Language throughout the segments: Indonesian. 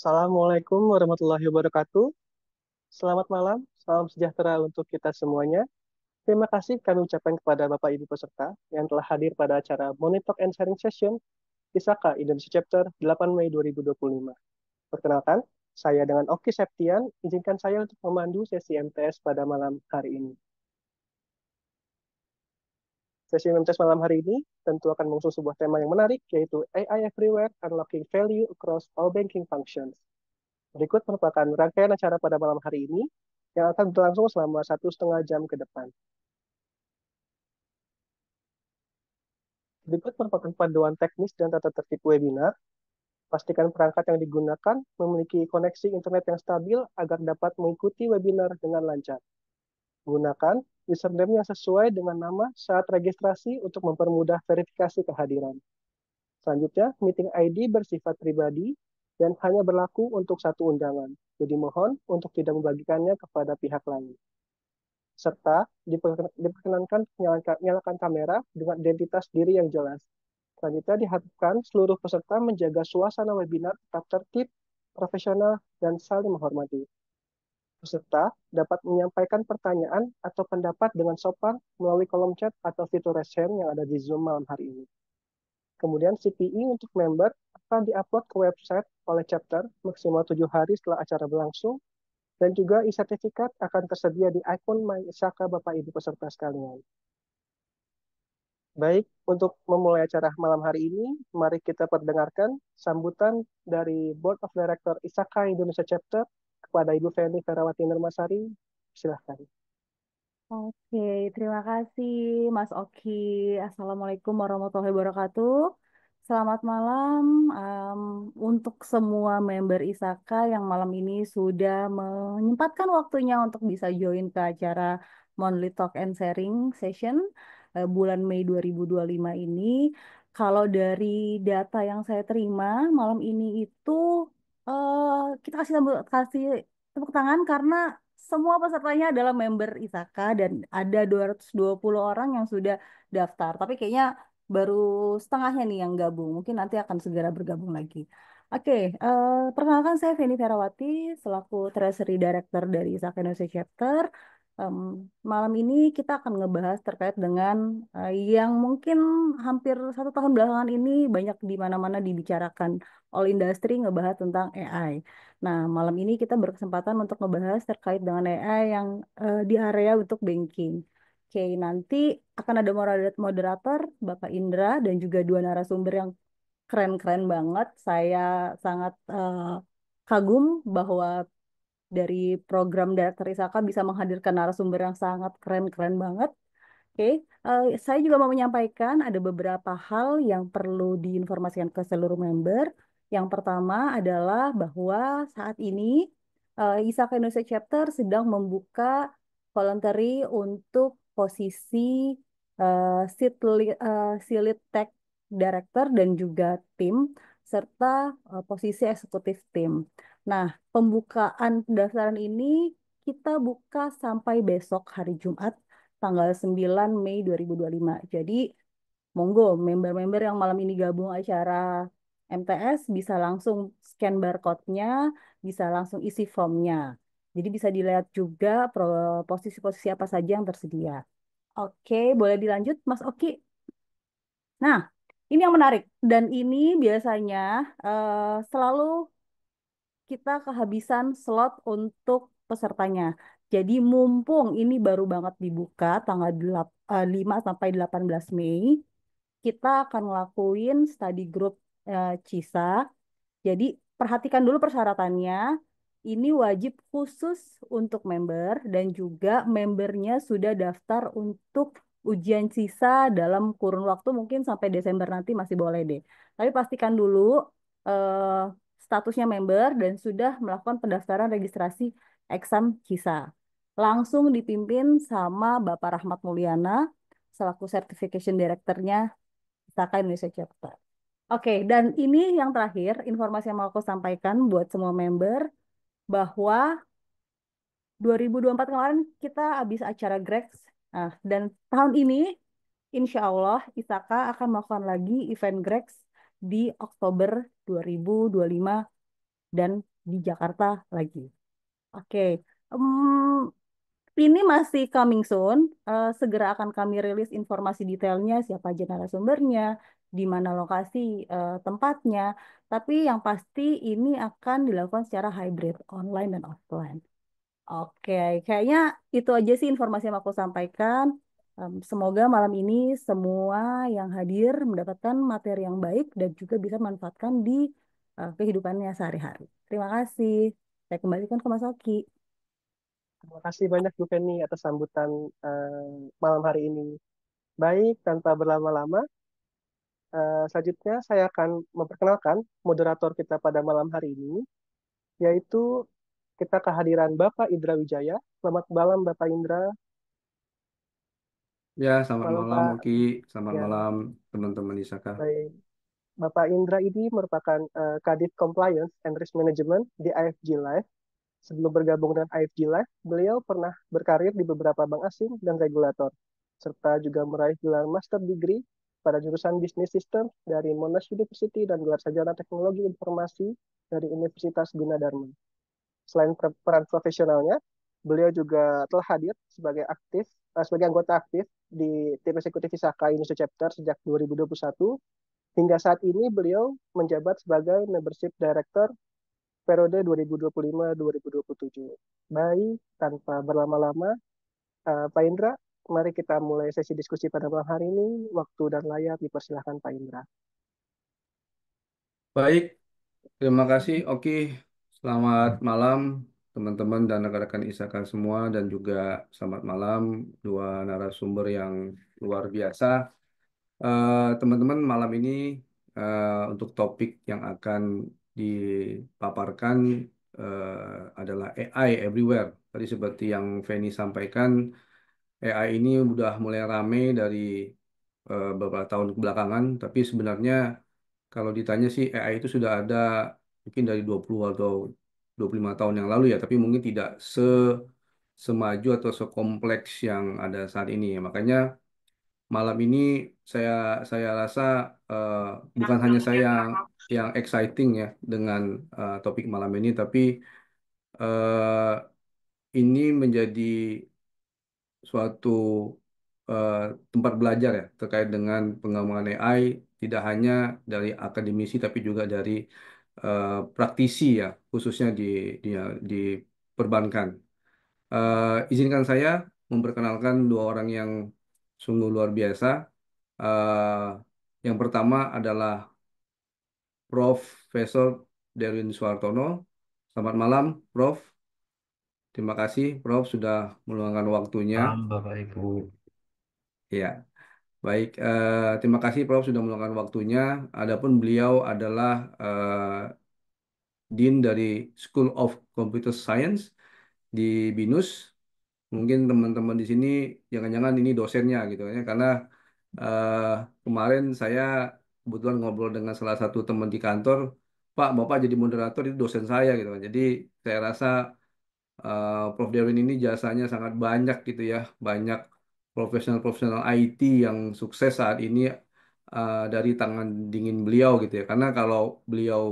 Assalamualaikum warahmatullahi wabarakatuh. Selamat malam, salam sejahtera untuk kita semuanya. Terima kasih kami ucapkan kepada Bapak Ibu peserta yang telah hadir pada acara Money Talk and Sharing Session ISAKA Indonesia Chapter 8 Mei 2025. Perkenalkan, saya dengan Oki Septian, izinkan saya untuk memandu sesi MTS pada malam hari ini. Sesi MTS malam hari ini tentu akan mengusung sebuah tema yang menarik, yaitu AI Everywhere, Unlocking Value Across All Banking Functions. Berikut merupakan rangkaian acara pada malam hari ini yang akan berlangsung selama 1,5 jam ke depan. Berikut merupakan panduan teknis dan tata tertib webinar. Pastikan perangkat yang digunakan memiliki koneksi internet yang stabil agar dapat mengikuti webinar dengan lancar. Gunakan username yang sesuai dengan nama saat registrasi untuk mempermudah verifikasi kehadiran. Selanjutnya, meeting ID bersifat pribadi dan hanya berlaku untuk satu undangan. Jadi mohon untuk tidak membagikannya kepada pihak lain. Serta diperkenankan menyalakan kamera dengan identitas diri yang jelas. Selanjutnya diharapkan seluruh peserta menjaga suasana webinar tetap tertib, profesional, dan saling menghormati. Peserta dapat menyampaikan pertanyaan atau pendapat dengan sopan melalui kolom chat atau fitur raise hand yang ada di Zoom malam hari ini. Kemudian CPI untuk member akan diupload ke website oleh chapter maksimal 7 hari setelah acara berlangsung, dan juga e-sertifikat akan tersedia di akun MyIsaka Bapak Ibu peserta sekalian. Baik, untuk memulai acara malam hari ini, mari kita perdengarkan sambutan dari Board of Director Isaka Indonesia Chapter kepada Ibu Feni Ferawati Nurmasari. Silahkan. Oke, terima kasih Mas Oki. Assalamualaikum warahmatullahi wabarakatuh. Selamat malam untuk semua member ISAKA yang malam ini sudah menyempatkan waktunya untuk bisa join ke acara Monthly Talk and Sharing Session bulan Mei 2025 ini. Kalau dari data yang saya terima malam ini itu eh, kita kasih tepuk tangan karena semua pesertanya adalah member ISAKA dan ada 220 orang yang sudah daftar. Tapi kayaknya baru setengahnya nih yang gabung. Mungkin nanti akan segera bergabung lagi. Oke, perkenalkan saya Feni Ferawati selaku Treasury Director dari ISAKA Indonesia Chapter. Em, Malam ini kita akan ngebahas terkait dengan yang mungkin hampir 1 tahun belakangan ini banyak di mana-mana dibicarakan all industry ngebahas tentang AI. Nah, malam ini kita berkesempatan untuk ngebahas terkait dengan AI yang di area untuk banking. Oke, nanti akan ada moderator, Bapak Indra, dan juga dua narasumber yang keren-keren banget. Saya sangat kagum bahwa dari program Director Isaka bisa menghadirkan narasumber yang sangat keren-keren banget. Oke, saya juga mau menyampaikan ada beberapa hal yang perlu diinformasikan ke seluruh member. Yang pertama adalah bahwa saat ini ISAKA Indonesia Chapter sedang membuka voluntary untuk posisi Lead Tech Director dan juga tim, serta posisi eksekutif tim. Nah, pembukaan pendaftaran ini kita buka sampai besok hari Jumat tanggal 9 Mei 2025. Jadi, monggo member-member yang malam ini gabung acara MTS bisa langsung scan barcode-nya, bisa langsung isi formnya. Jadi bisa dilihat juga posisi-posisi apa saja yang tersedia. Oke, boleh dilanjut, Mas Oki. Nah, ini yang menarik. Dan ini biasanya selalu kita kehabisan slot untuk pesertanya. Jadi mumpung ini baru banget dibuka tanggal 5 sampai 18 Mei, kita akan ngelakuin study group CISA. Jadi perhatikan dulu persyaratannya. Ini wajib khusus untuk member dan juga membernya sudah daftar untuk ujian sisa dalam kurun waktu mungkin sampai Desember nanti masih boleh deh. Tapi pastikan dulu eh, statusnya member dan sudah melakukan pendaftaran registrasi exam sisa. Langsung dipimpin sama Bapak Rahmat Mulyana selaku Certification Director-nya Istaka Indonesia Chapter. Oke, dan ini yang terakhir, informasi yang mau aku sampaikan buat semua member, bahwa 2024 kemarin kita habis acara Grex. Nah, dan tahun ini, insya Allah, Isaka akan melakukan lagi event Grex di Oktober 2025 dan di Jakarta lagi. Oke, ini masih coming soon. Segera akan kami rilis informasi detailnya, siapa aja narasumbernya, di mana lokasi tempatnya. Tapi yang pasti ini akan dilakukan secara hybrid, online dan offline. Oke, kayaknya itu aja sih informasi yang aku sampaikan. Semoga malam ini semua yang hadir mendapatkan materi yang baik dan juga bisa manfaatkan di kehidupannya sehari-hari. Terima kasih. Saya kembalikan ke Mas Oki. Terima kasih banyak Bu Feni atas sambutan malam hari ini. Baik, tanpa berlama-lama, selanjutnya saya akan memperkenalkan moderator kita pada malam hari ini, yaitu kita kehadiran Bapak Indra Wijaya. Selamat malam Bapak Indra. Ya, selamat Malam malam Pak. Oki. Selamat Ya, malam teman-teman Isaka. baik. Bapak Indra ini merupakan Kadif Compliance and Risk Management di IFG Life. Sebelum bergabung dengan IFG Life, beliau pernah berkarir di beberapa bank asing dan regulator, serta juga meraih gelar Master Degree pada jurusan Business System dari Monash University dan gelar sarjana Teknologi Informasi dari Universitas Gunadarma. Selain peran profesionalnya, beliau juga telah hadir sebagai anggota aktif di tim eksekutif Visaka Indonesia Chapter sejak 2021. Hingga saat ini beliau menjabat sebagai Membership Director periode 2025-2027. Baik, tanpa berlama-lama, Pak Indra, mari kita mulai sesi diskusi pada malam hari ini. Waktu dan layar dipersilahkan Pak Indra. Baik, terima kasih Oki. Selamat malam teman-teman dan rekan-rekan Isaka semua dan juga selamat malam dua narasumber yang luar biasa. Teman-teman, malam ini untuk topik yang akan dipaparkan adalah AI everywhere. Tadi seperti yang Feni sampaikan, AI ini udah mulai rame dari beberapa tahun kebelakangan, tapi sebenarnya kalau ditanya sih AI itu sudah ada mungkin dari 20 atau 25 tahun yang lalu ya, tapi mungkin tidak semaju atau sekompleks yang ada saat ini ya. Makanya malam ini saya saya rasa eh, bukan hanya saya yang exciting ya dengan topik malam ini, tapi eh, ini menjadi suatu eh, tempat belajar ya terkait dengan pengembangan AI tidak hanya dari akademisi tapi juga dari praktisi ya khususnya di di perbankan. Izinkan saya memperkenalkan dua orang yang sungguh luar biasa. Eh, yang pertama adalah Profesor Derwin Suartono. Selamat malam, Prof. Terima kasih, Prof, sudah meluangkan waktunya. Paham Bapak Ibu. Ya. Baik, terima kasih Prof sudah meluangkan waktunya. Adapun beliau adalah Dean dari School of Computer Science di BINUS. Mungkin teman-teman di sini jangan-jangan ini dosennya gitu ya, karena eh, kemarin saya kebetulan ngobrol dengan salah satu teman di kantor, Pak, Bapak jadi moderator itu dosen saya gitu kan. Jadi saya rasa Prof. Derwin ini jasanya sangat banyak gitu ya, banyak profesional-profesional IT yang sukses saat ini dari tangan dingin beliau gitu ya. Karena kalau beliau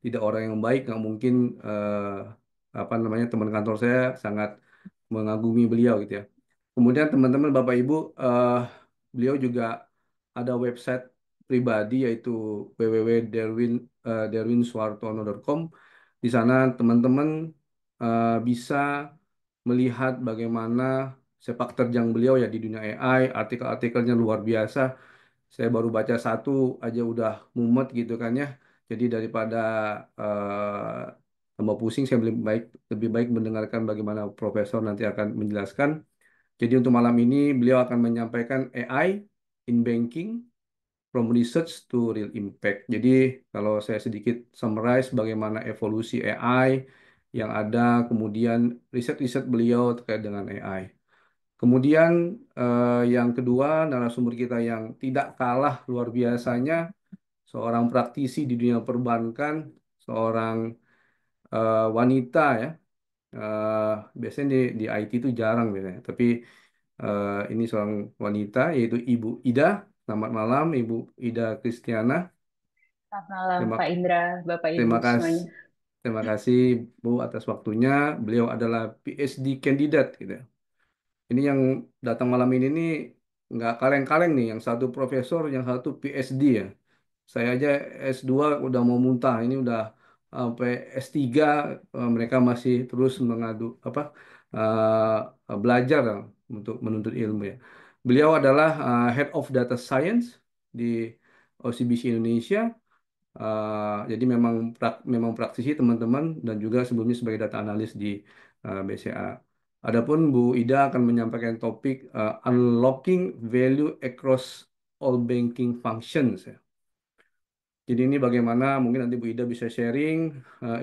tidak orang yang baik, nggak mungkin apa namanya teman kantor saya sangat mengagumi beliau gitu ya. Kemudian teman-teman Bapak Ibu, beliau juga ada website pribadi yaitu www.derwinsuartono.com. Di sana teman-teman bisa melihat bagaimana sepak terjang beliau ya di dunia AI, artikel-artikelnya luar biasa. Saya baru baca satu aja udah mumet gitu kan ya. Jadi daripada tambah pusing, saya lebih baik mendengarkan bagaimana profesor nanti akan menjelaskan. Jadi untuk malam ini beliau akan menyampaikan AI in banking from research to real impact. Jadi kalau saya sedikit summarize bagaimana evolusi AI yang ada, kemudian riset-riset beliau terkait dengan AI. Kemudian yang kedua, narasumber kita yang tidak kalah luar biasanya, seorang praktisi di dunia perbankan, seorang wanita ya. Eh, Biasanya di IT itu jarang biasanya, tapi ini seorang wanita yaitu Ibu Ida. Selamat malam, Ibu Ida Kristiana. Selamat malam Terima Pak Indra, Bapak Ibu terima kasih semuanya. Terima kasih Bu atas waktunya. Beliau adalah PhD candidate gitu. Ini yang datang malam ini nih nggak kaleng-kaleng nih. Yang satu profesor, yang satu PhD ya. Saya aja S2 udah mau muntah. Ini udah sampai S3 mereka masih terus mengadu apa belajar untuk menuntut ilmu ya. Beliau adalah Head of Data Science di OCBC Indonesia. Jadi memang praktisi teman-teman dan juga sebelumnya sebagai data analis di BCA. Adapun Bu Ida akan menyampaikan topik unlocking value across all banking functions ya. Jadi ini bagaimana mungkin nanti Bu Ida bisa sharing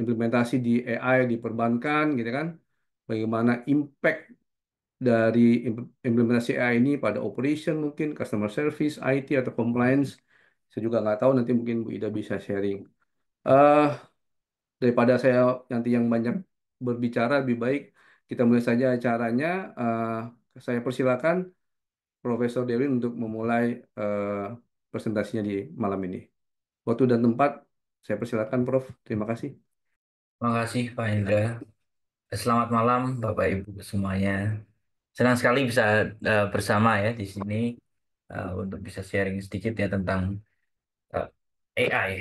implementasi di AI di perbankan gitu kan. Bagaimana impact dari implementasi AI ini pada operation mungkin customer service, IT atau compliance. Saya juga nggak tahu nanti mungkin Bu Ida bisa sharing. Eh Daripada saya nanti yang banyak berbicara, lebih baik kita mulai saja acaranya. Saya persilakan Profesor Dewin untuk memulai presentasinya di malam ini. Waktu dan tempat, saya persilakan Prof. Terima kasih. Terima kasih Pak Indra. Selamat malam Bapak Ibu semuanya. Senang sekali bisa bersama ya di sini untuk bisa sharing sedikit ya tentang uh, AI.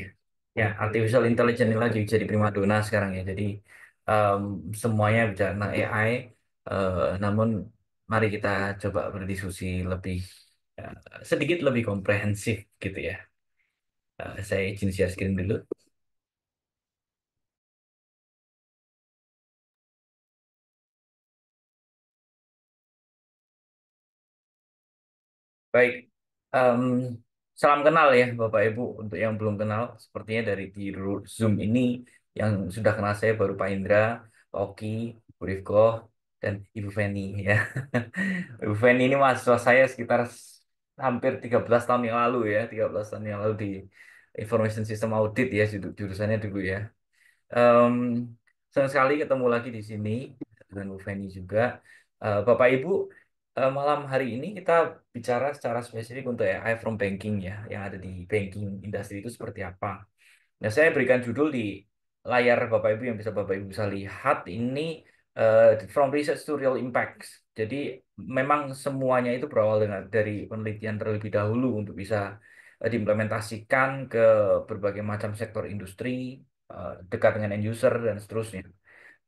Ya, artificial intelligence ini lagi jadi primadona sekarang ya. Jadi em, semuanya bicara tentang AI. Namun mari kita coba berdiskusi lebih uh, sedikit lebih komprehensif gitu ya. Saya izin share screen dulu. Baik, Em, salam kenal ya Bapak Ibu. Untuk yang belum kenal, sepertinya dari di Zoom ini yang sudah kenal saya baru Pak Indra, Pak Oki, Bu Rifko, dan Ibu Feni ya. Ibu Feni ini mahasiswa saya sekitar hampir 13 tahun yang lalu ya, 13 tahun yang lalu di Information System Audit ya jurusannya dulu ya. Em, Senang sekali ketemu lagi di sini dengan Bu Feni juga. Bapak Ibu, malam hari ini kita bicara secara spesifik untuk AI from banking ya, yang ada di banking industri itu seperti apa. Nah, saya berikan judul di layar Bapak Ibu yang bisa Bapak Ibu bisa lihat ini from research to real impacts. Jadi memang semuanya itu berawal dari penelitian terlebih dahulu untuk bisa diimplementasikan ke berbagai macam sektor industri, dekat dengan end user dan seterusnya.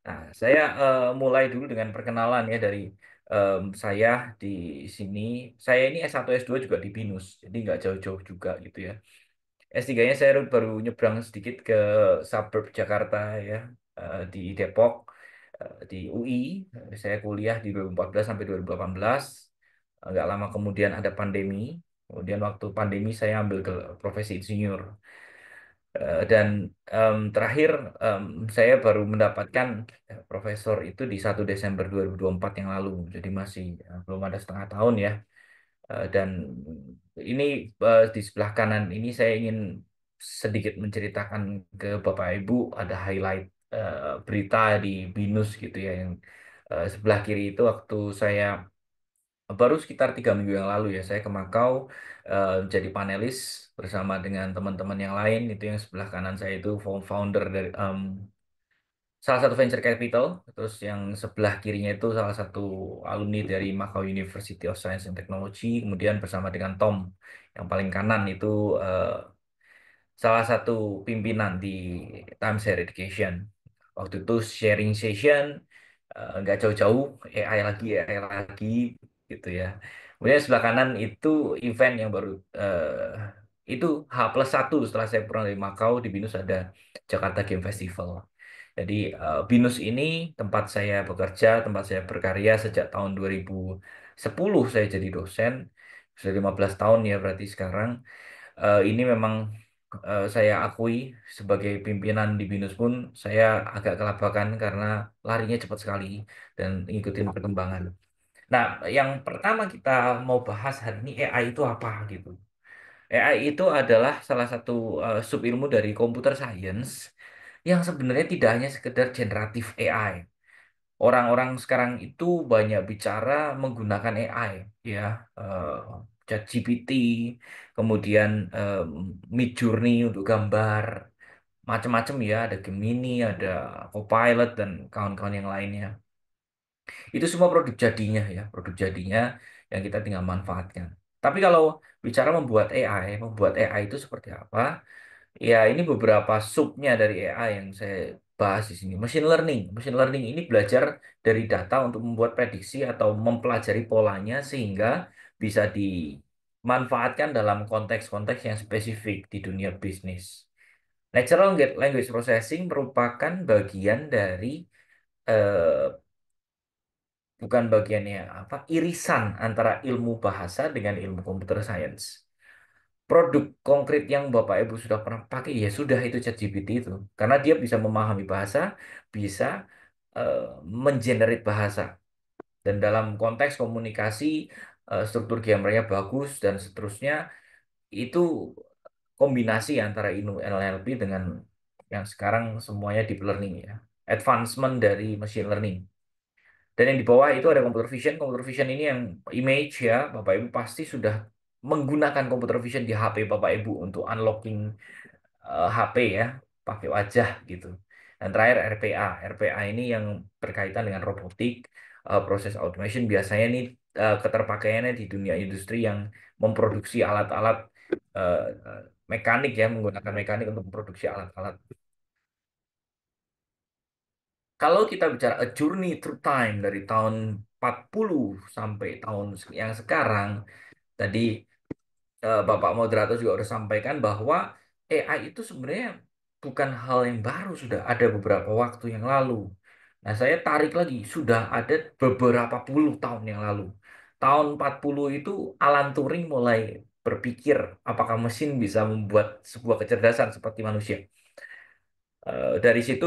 Nah, saya mulai dulu dengan perkenalan ya dari saya di sini. Saya ini S1 S2 juga di BINUS, jadi nggak jauh-jauh juga gitu ya. S3-nya saya baru nyebrang sedikit ke suburb Jakarta ya, di Depok, di UI. Saya kuliah di 2014 sampai 2018. Nggak lama kemudian ada pandemi. Kemudian waktu pandemi saya ambil ke profesi insinyur. Dan terakhir em, saya baru mendapatkan profesor itu di 1 Desember 2024 yang lalu. Jadi masih belum ada setengah tahun ya. Dan ini di sebelah kanan ini saya ingin sedikit menceritakan ke Bapak Ibu ada highlight berita di BINUS gitu ya yang sebelah kiri itu waktu saya baru sekitar 3 minggu yang lalu ya saya ke Makau jadi panelis bersama dengan teman-teman yang lain itu yang sebelah kanan saya itu founder dari salah satu venture capital, terus yang sebelah kirinya itu salah satu alumni dari Macau University of Science and Technology, kemudian bersama dengan Tom, yang paling kanan itu eh, salah satu pimpinan di Times Higher Education. Waktu itu sharing session, nggak jauh-jauh, AI lagi, gitu ya. Kemudian sebelah kanan itu event yang baru, itu H+1 setelah saya pulang dari Macau, di BINUS ada Jakarta Game Festival. Jadi BINUS ini tempat saya bekerja, tempat saya berkarya sejak tahun 2010 saya jadi dosen. Sudah 15 tahun ya berarti sekarang. Ini memang saya akui sebagai pimpinan di BINUS pun saya agak kelabakan karena larinya cepat sekali dan ngikutin perkembangan. Nah, yang pertama kita mau bahas hari ini AI itu apa gitu. AI itu adalah salah satu subilmu dari computer science yang sebenarnya tidak hanya sekedar generatif AI. Orang-orang sekarang itu banyak bicara menggunakan AI, ya, eh, ChatGPT, kemudian Midjourney untuk gambar, macam-macam ya, ada Gemini, ada Copilot dan kawan-kawan yang lainnya. Itu semua produk jadinya ya, produk jadinya yang kita tinggal manfaatkan. Tapi kalau bicara membuat AI itu seperti apa? Ya, ini beberapa subnya dari AI yang saya bahas di sini. Machine learning. Machine learning ini belajar dari data untuk membuat prediksi atau mempelajari polanya sehingga bisa dimanfaatkan dalam konteks-konteks yang spesifik di dunia bisnis. Natural language processing merupakan bagian dari eh, bukan bagiannya apa irisan antara ilmu bahasa dengan ilmu computer science. Produk konkret yang Bapak Ibu sudah pernah pakai ya sudah itu ChatGPT itu karena dia bisa memahami bahasa, bisa eh, mengenerate bahasa dan dalam konteks komunikasi struktur gambarnya bagus dan seterusnya itu kombinasi antara NLP dengan yang sekarang semuanya deep learning ya, advancement dari machine learning. Dan yang di bawah itu ada computer vision. Computer vision ini yang image ya, Bapak Ibu pasti sudah menggunakan computer vision di HP Bapak Ibu untuk unlocking HP ya, pakai wajah gitu. Dan terakhir RPA. RPA ini yang berkaitan dengan robotik, proses automation. Biasanya ini keterpakaiannya di dunia industri yang memproduksi alat-alat eh, eh, mekanik ya, menggunakan mekanik untuk memproduksi alat-alat. Kalau kita bicara a journey through time dari tahun 40 sampai tahun yang sekarang, tadi Bapak Moderator juga sudah sampaikan bahwa AI itu sebenarnya bukan hal yang baru, sudah ada beberapa waktu yang lalu. Nah, saya tarik lagi, sudah ada beberapa puluh tahun yang lalu. Tahun 40 itu Alan Turing mulai berpikir apakah mesin bisa membuat sebuah kecerdasan seperti manusia. Dari situ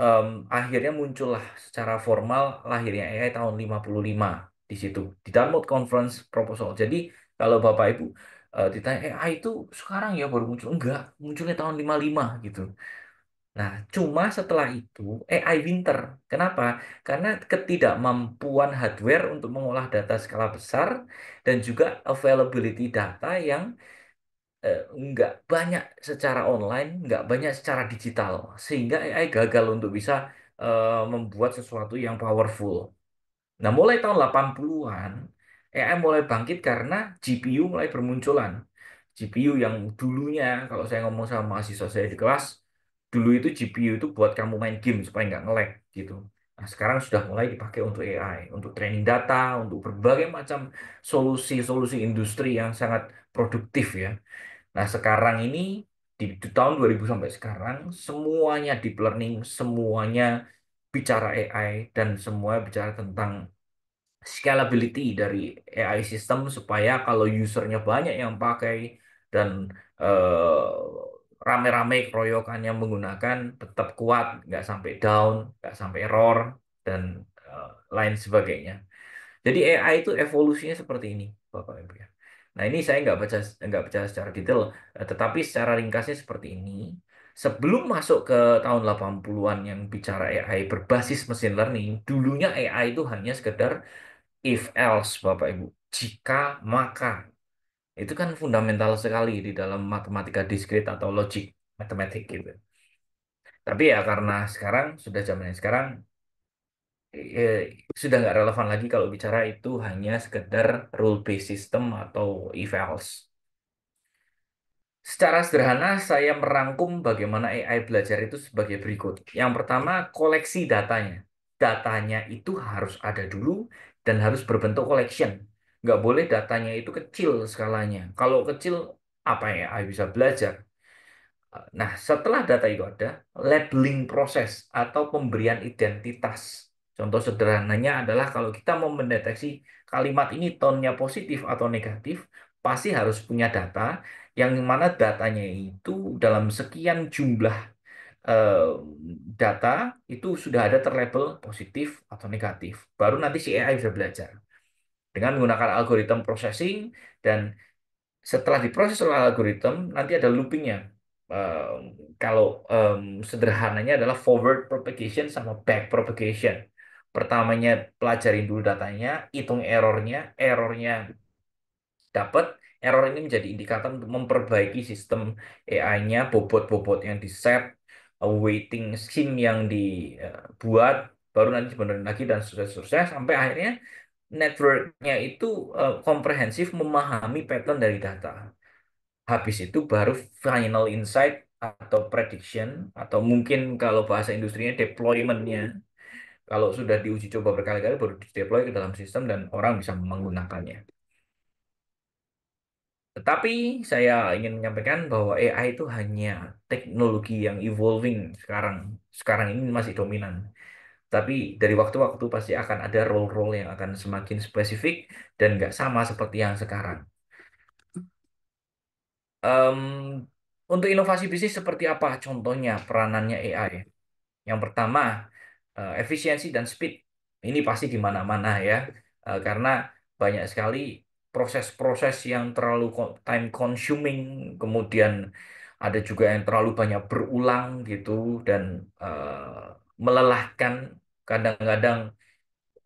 em, akhirnya muncullah secara formal lahirnya AI tahun 55 di situ di Dartmouth Conference Proposal. Jadi kalau Bapak Ibu ditanya AI itu sekarang ya baru muncul, enggak, munculnya tahun 55 gitu. Nah, cuma setelah itu AI winter. Kenapa? Karena ketidakmampuan hardware untuk mengolah data skala besar dan juga availability data yang nggak banyak secara online, nggak banyak secara digital, sehingga AI gagal untuk bisa membuat sesuatu yang powerful. Nah, mulai tahun 80-an, AI mulai bangkit karena GPU mulai bermunculan. GPU yang dulunya, kalau saya ngomong sama mahasiswa saya di kelas, dulu itu GPU itu buat kamu main game supaya nggak nge-lag gitu. Nah, sekarang sudah mulai dipakai untuk AI, untuk training data, untuk berbagai macam solusi-solusi industri yang sangat produktif ya. Nah, sekarang ini di tahun 2000 sampai sekarang semuanya deep learning, semuanya bicara AI dan semua bicara tentang scalability dari AI system supaya kalau usernya banyak yang pakai dan rame-rame keroyokannya menggunakan tetap kuat, nggak sampai down, nggak sampai error dan eh, lain sebagainya. Jadi AI itu evolusinya seperti ini, Bapak Ibu ya. Nah, ini saya nggak baca secara detail, tetapi secara ringkasnya seperti ini. Sebelum masuk ke tahun 80-an yang bicara AI berbasis machine learning, dulunya AI itu hanya sekedar if else, Bapak Ibu. Jika maka. Itu kan fundamental sekali di dalam matematika diskrit atau logic matematik gitu. Tapi ya karena sekarang sudah zamannya sekarang eh, sudah nggak relevan lagi kalau bicara itu hanya sekedar rule based system atau if else. Secara sederhana saya merangkum bagaimana AI belajar itu sebagai berikut. Yang pertama, koleksi datanya. Datanya itu harus ada dulu dan harus berbentuk collection. Nggak boleh datanya itu kecil skalanya. Kalau kecil, apa ya AI bisa belajar? Nah, setelah data itu ada, labeling proses atau pemberian identitas. Contoh sederhananya adalah kalau kita mau mendeteksi kalimat ini tone-nya positif atau negatif, pasti harus punya data yang mana datanya itu dalam sekian jumlah eh, data itu sudah ada terlabel positif atau negatif. Baru nanti si AI bisa belajar dengan menggunakan algoritma processing dan setelah diproses oleh algoritma, nanti ada loopingnya. Em, kalau sederhananya adalah forward propagation sama back propagation. Pertamanya pelajarin dulu datanya, hitung errornya, errornya dapat, error ini menjadi indikator untuk memperbaiki sistem AI-nya, bobot-bobot yang di set, awaiting SIM yang dibuat, baru nanti dibenerin lagi dan seterusnya sampai akhirnya networknya itu komprehensif memahami pattern dari data. Habis itu baru final insight atau prediction atau mungkin kalau bahasa industrinya deploymentnya. Kalau sudah diuji coba berkali-kali baru di-deploy ke dalam sistem dan orang bisa menggunakannya. Tetapi saya ingin menyampaikan bahwa AI itu hanya teknologi yang evolving sekarang. Sekarang ini masih dominan. Tapi dari waktu-waktu pasti akan ada role-role yang akan semakin spesifik dan nggak sama seperti yang sekarang. Em, untuk inovasi bisnis seperti apa contohnya peranannya AI? Yang pertama, efisiensi dan speed. Ini pasti di mana-mana ya. Karena banyak sekali proses-proses yang terlalu time consuming, kemudian ada juga yang terlalu banyak berulang gitu dan melelahkan, kadang-kadang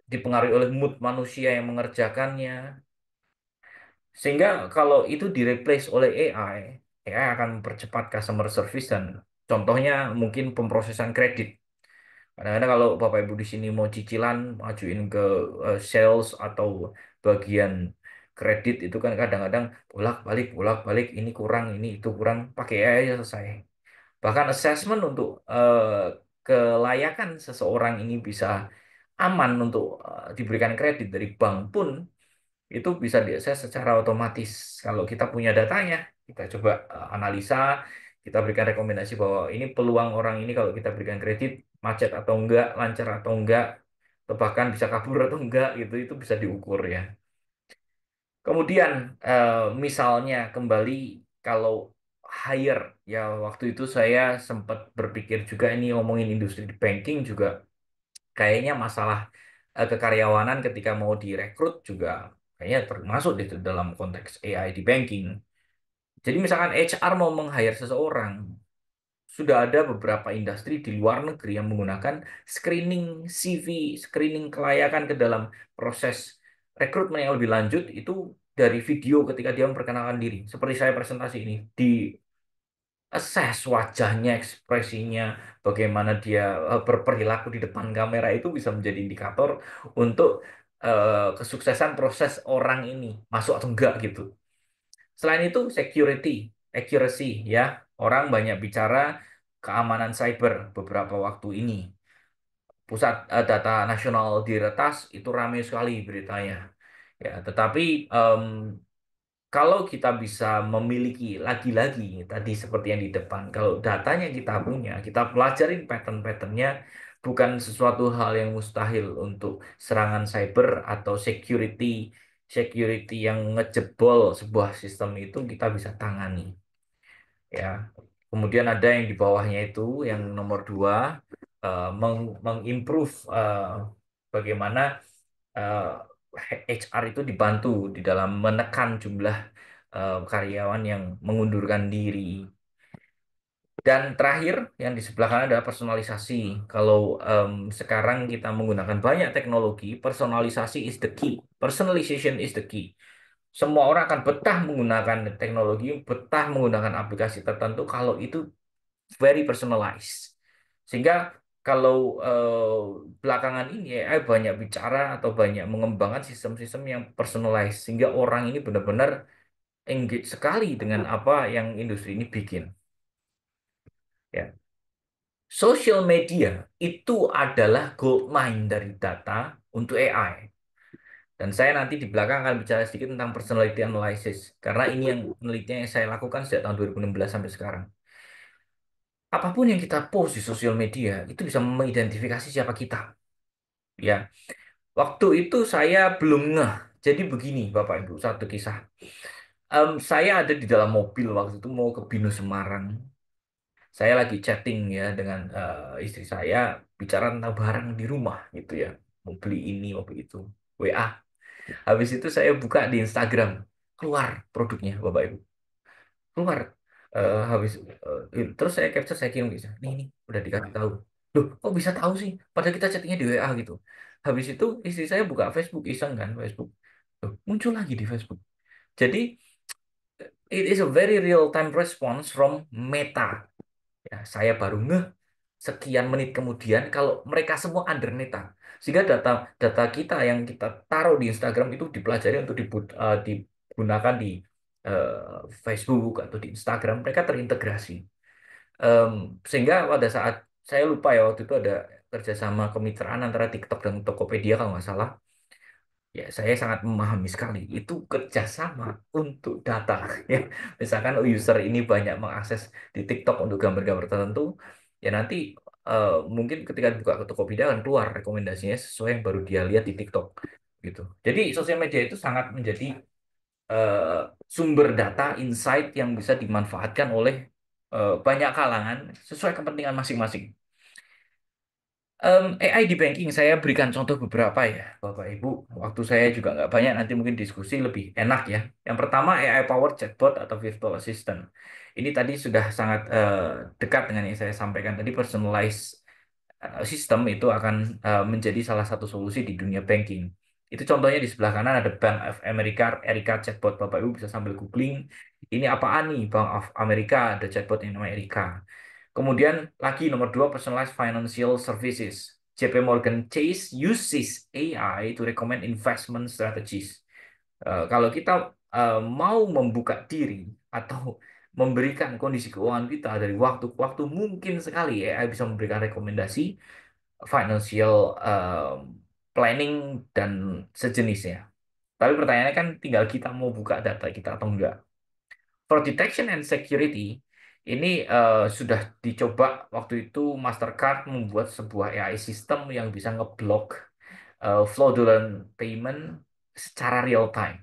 dipengaruhi oleh mood manusia yang mengerjakannya. Sehingga kalau itu direplace oleh AI, AI akan mempercepat customer service dan contohnya mungkin pemrosesan kredit. Kadang-kadang kalau Bapak Ibu di sini mau cicilan, majuin ke sales atau bagian kredit itu kan kadang-kadang bolak-balik, ini kurang, ini itu kurang, pakai AI aja selesai. Bahkan assessment untuk kelayakan seseorang ini bisa aman untuk diberikan kredit dari bank pun itu bisa diakses secara otomatis. Kalau kita punya datanya, kita coba analisa, kita berikan rekomendasi bahwa ini peluang orang ini kalau kita berikan kredit macet atau enggak, lancar atau enggak, atau bahkan bisa kabur atau enggak gitu, itu bisa diukur ya. Kemudian misalnya kembali kalau hire ya waktu itu saya sempat berpikir juga ini ngomongin industri di banking juga kayaknya masalah kekaryawanan ketika mau direkrut juga kayaknya termasuk di dalam konteks AI di banking. Jadi misalkan HR mau meng-hire seseorang, sudah ada beberapa industri di luar negeri yang menggunakan screening CV, screening kelayakan ke dalam proses rekrutmen yang lebih lanjut itu dari video ketika dia memperkenalkan diri. Seperti saya presentasi ini, di assess wajahnya, ekspresinya, bagaimana dia berperilaku di depan kamera itu bisa menjadi indikator untuk kesuksesan proses orang ini masuk atau enggak gitu. Selain itu security, accuracy ya. Orang banyak bicara keamanan cyber beberapa waktu ini. Pusat Data Nasional diretas itu ramai sekali beritanya. Ya, tetapi kalau kita bisa memiliki lagi-lagi tadi seperti yang di depan, kalau datanya kita punya, kita pelajarin pattern-patternnya, bukan sesuatu hal yang mustahil untuk serangan cyber atau security security yang ngejebol sebuah sistem itu kita bisa tangani. Ya, kemudian ada yang di bawahnya itu, yang nomor dua, mengimprove bagaimana eh, HR itu dibantu di dalam menekan jumlah karyawan yang mengundurkan diri. Dan terakhir, yang di sebelah kanan adalah personalisasi. Kalau sekarang kita menggunakan banyak teknologi, personalisasi is the key. Personalization is the key. Semua orang akan betah menggunakan teknologi, betah menggunakan aplikasi tertentu kalau itu very personalized. Sehingga kalau belakangan ini AI banyak bicara atau banyak mengembangkan sistem-sistem yang personalized, sehingga orang ini benar-benar engage sekali dengan apa yang industri ini bikin. Ya, social media itu adalah gold mine dari data untuk AI. Dan saya nanti di belakang akan bicara sedikit tentang personality analysis. Karena ini yang penelitian yang saya lakukan sejak tahun 2016 sampai sekarang. Apapun yang kita post di sosial media, itu bisa mengidentifikasi siapa kita. Ya, waktu itu saya belum ngeh. Jadi begini, Bapak Ibu, satu kisah. Saya ada di dalam mobil waktu itu mau ke Binus Semarang. Saya lagi chatting ya dengan istri saya, bicara tentang barang di rumah gitu ya. Mau beli ini, mau beli itu. WA. Habis itu saya buka di Instagram, keluar produknya, Bapak Ibu. Keluar. Habis terus saya capture, saya kirim gitu. Nih, udah dikasih tahu. Loh, kok bisa tahu sih? Padahal kita chattingnya di WA gitu. Habis itu istri saya buka Facebook, iseng kan Facebook. Loh, muncul lagi di Facebook. Jadi it is a very real time response from Meta. Ya, saya baru ngeh sekian menit kemudian kalau mereka semua under meta. Sehingga data data kita yang kita taruh di Instagram itu dipelajari untuk digunakan di Facebook atau di Instagram, mereka terintegrasi. Em, Sehingga pada saat saya lupa ya waktu itu ada kerjasama kemitraan antara TikTok dan Tokopedia kalau nggak salah. Ya, saya sangat memahami sekali itu kerjasama untuk data. Ya, misalkan user ini banyak mengakses di TikTok untuk gambar-gambar tertentu, ya nanti mungkin ketika buka ke Tokopedia akan keluar rekomendasinya sesuai yang baru dia lihat di TikTok gitu. Jadi sosial media itu sangat menjadi eh, sumber data, insight yang bisa dimanfaatkan oleh banyak kalangan sesuai kepentingan masing-masing. AI di banking saya berikan contoh beberapa ya, Bapak Ibu. Waktu saya juga nggak banyak, nanti mungkin diskusi lebih enak ya. Yang pertama AI powered chatbot atau virtual assistant. Ini tadi sudah sangat dekat dengan yang saya sampaikan tadi, personalized sistem itu akan menjadi salah satu solusi di dunia banking. Itu contohnya di sebelah kanan ada Bank of America, Erika chatbot. Bapak Ibu bisa sambil googling, ini apaan nih Bank of America, ada chatbot yang namanya Erika. Kemudian lagi nomor dua, personalized financial services. JP Morgan Chase uses AI to recommend investment strategies. Kalau kita mau membuka diri atau memberikan kondisi keuangan kita dari waktu ke waktu, mungkin sekali AI bisa memberikan rekomendasi financial planning dan sejenisnya. Tapi pertanyaannya kan tinggal kita mau buka data kita atau enggak. For detection and security, ini sudah dicoba waktu itu Mastercard membuat sebuah AI system yang bisa ngeblok fraudulent payment secara real time.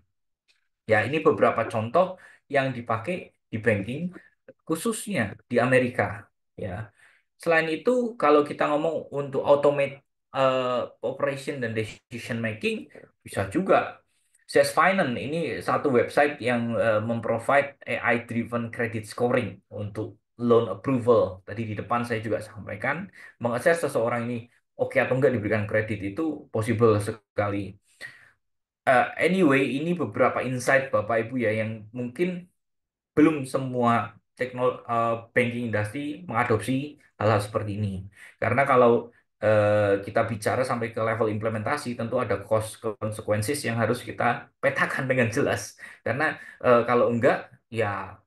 Ya, ini beberapa contoh yang dipakai di banking khususnya di Amerika. Ya, selain itu, kalau kita ngomong untuk automate operation dan decision making, bisa juga. Zest Finance ini satu website yang memprovide AI-driven credit scoring untuk loan approval. Tadi di depan saya juga sampaikan, mengakses seseorang ini oke atau enggak diberikan kredit itu possible sekali. Anyway, ini beberapa insight Bapak Ibu ya yang mungkin belum semua banking industri mengadopsi hal-hal seperti ini. Karena kalau kita bicara sampai ke level implementasi, tentu ada cost consequences yang harus kita petakan dengan jelas. Karena kalau enggak, ya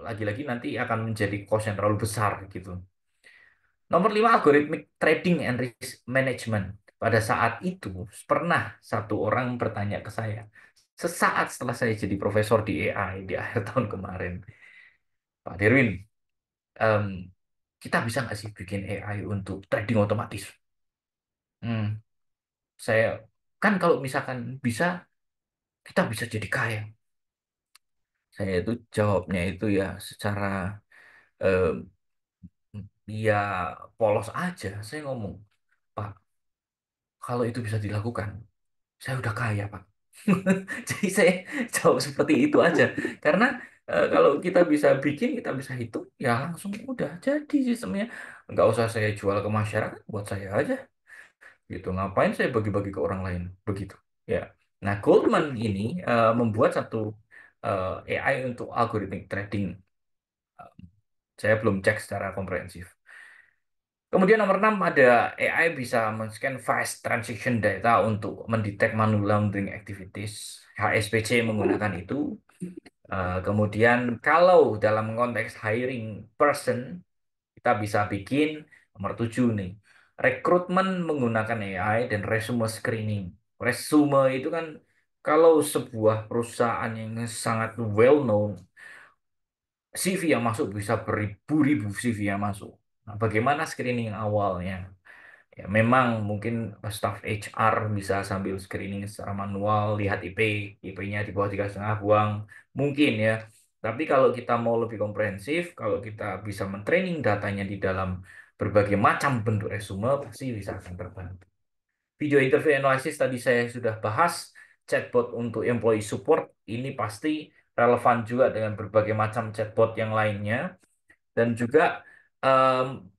lagi-lagi nanti akan menjadi cost yang terlalu besar gitu. Nomor 5, algorithmic trading and risk management. Pada saat itu, pernah satu orang bertanya ke saya, sesaat setelah saya jadi profesor di AI di akhir tahun kemarin, Pak Derwin, em, kita bisa nggak sih bikin AI untuk trading otomatis? Hmm, saya kan kalau misalkan bisa, kita bisa jadi kaya. Saya itu jawabnya itu ya secara em, ya polos aja. Saya ngomong, Pak, kalau itu bisa dilakukan, saya udah kaya, Pak. Jadi saya jawab seperti itu aja. Karena kalau kita bisa bikin, kita bisa hitung, ya langsung udah jadi sistemnya. Nggak usah saya jual ke masyarakat, buat saya aja. Gitu. Ngapain saya bagi-bagi ke orang lain? Begitu. Ya. Nah, Goldman ini membuat satu AI untuk algorithmic trading. Saya belum cek secara komprehensif. Kemudian nomor 6 ada AI bisa men-scan fast transaction data untuk mendetek money laundering activities. HSBC menggunakan itu. Kemudian kalau dalam konteks hiring person, kita bisa bikin nomor 7 nih. Rekrutmen menggunakan AI dan resume screening. Resume itu kan kalau sebuah perusahaan yang sangat well known, CV yang masuk bisa beribu-ribu CV yang masuk. Nah, bagaimana screening awalnya? Ya, memang mungkin staff HR bisa sambil screening secara manual, lihat IP-nya di bawah 3,5 buang, mungkin ya. Tapi kalau kita mau lebih komprehensif, kalau kita bisa mentraining datanya di dalam berbagai macam bentuk resume, pasti bisa akan terbantu. Video interview analysis tadi saya sudah bahas, chatbot untuk employee support, ini pasti relevan juga dengan berbagai macam chatbot yang lainnya dan juga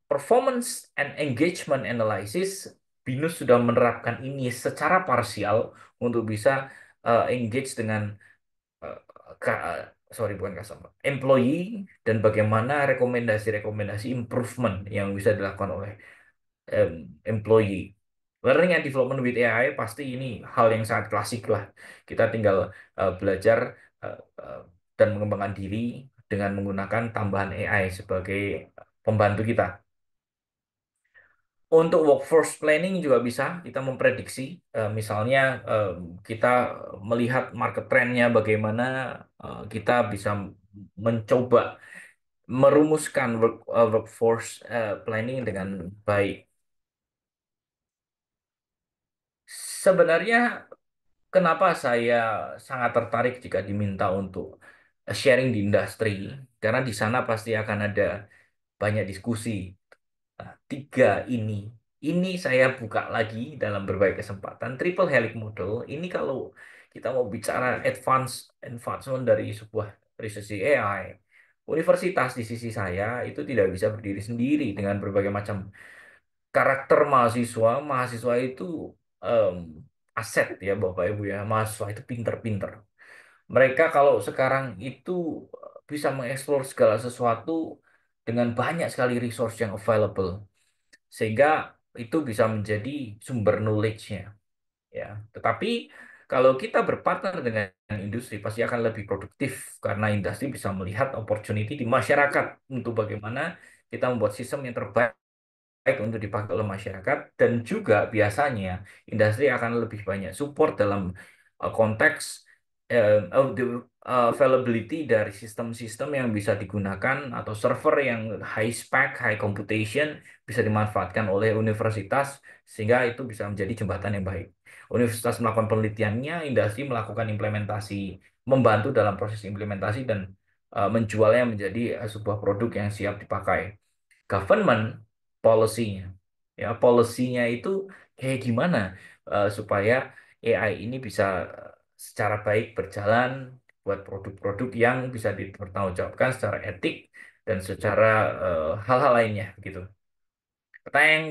performance and engagement analysis. Binus sudah menerapkan ini secara parsial untuk bisa engage dengan uh, sorry bukan customer, employee, dan bagaimana rekomendasi-rekomendasi improvement yang bisa dilakukan oleh em, employee. Learning and development with AI pasti ini hal yang sangat klasik lah. Kita tinggal belajar eh, eh, dan mengembangkan diri dengan menggunakan tambahan AI sebagai pembantu kita. Untuk workforce planning juga bisa kita memprediksi, misalnya kita melihat market trendnya bagaimana, kita bisa mencoba merumuskan workforce planning dengan baik. Sebenarnya kenapa saya sangat tertarik jika diminta untuk sharing di industri, karena di sana pasti akan ada banyak diskusi. Nah, tiga ini saya buka lagi dalam berbagai kesempatan. Triple helix model ini kalau kita mau bicara advancement dari sebuah riset AI, universitas di sisi saya itu tidak bisa berdiri sendiri dengan berbagai macam karakter mahasiswa. Mahasiswa itu em, aset ya Bapak Ibu ya. Mahasiswa itu pinter-pinter. Mereka kalau sekarang itu bisa mengeksplor segala sesuatu dengan banyak sekali resource yang available, sehingga itu bisa menjadi sumber knowledge-nya ya. Tetapi kalau kita berpartner dengan industri pasti akan lebih produktif karena industri bisa melihat opportunity di masyarakat untuk bagaimana kita membuat sistem yang terbaik baik untuk dipakai oleh masyarakat, dan juga biasanya industri akan lebih banyak support dalam konteks availability dari sistem-sistem yang bisa digunakan atau server yang high spec, high computation bisa dimanfaatkan oleh universitas, sehingga itu bisa menjadi jembatan yang baik. Universitas melakukan penelitiannya, industri melakukan implementasi, membantu dalam proses implementasi dan menjualnya menjadi sebuah produk yang siap dipakai. Government policy-nya. Ya, policy-nya itu kayak gimana supaya AI ini bisa secara baik berjalan buat produk-produk yang bisa dipertanggungjawabkan secara etik dan secara hal-hal lainnya gitu. Pertanyaan yang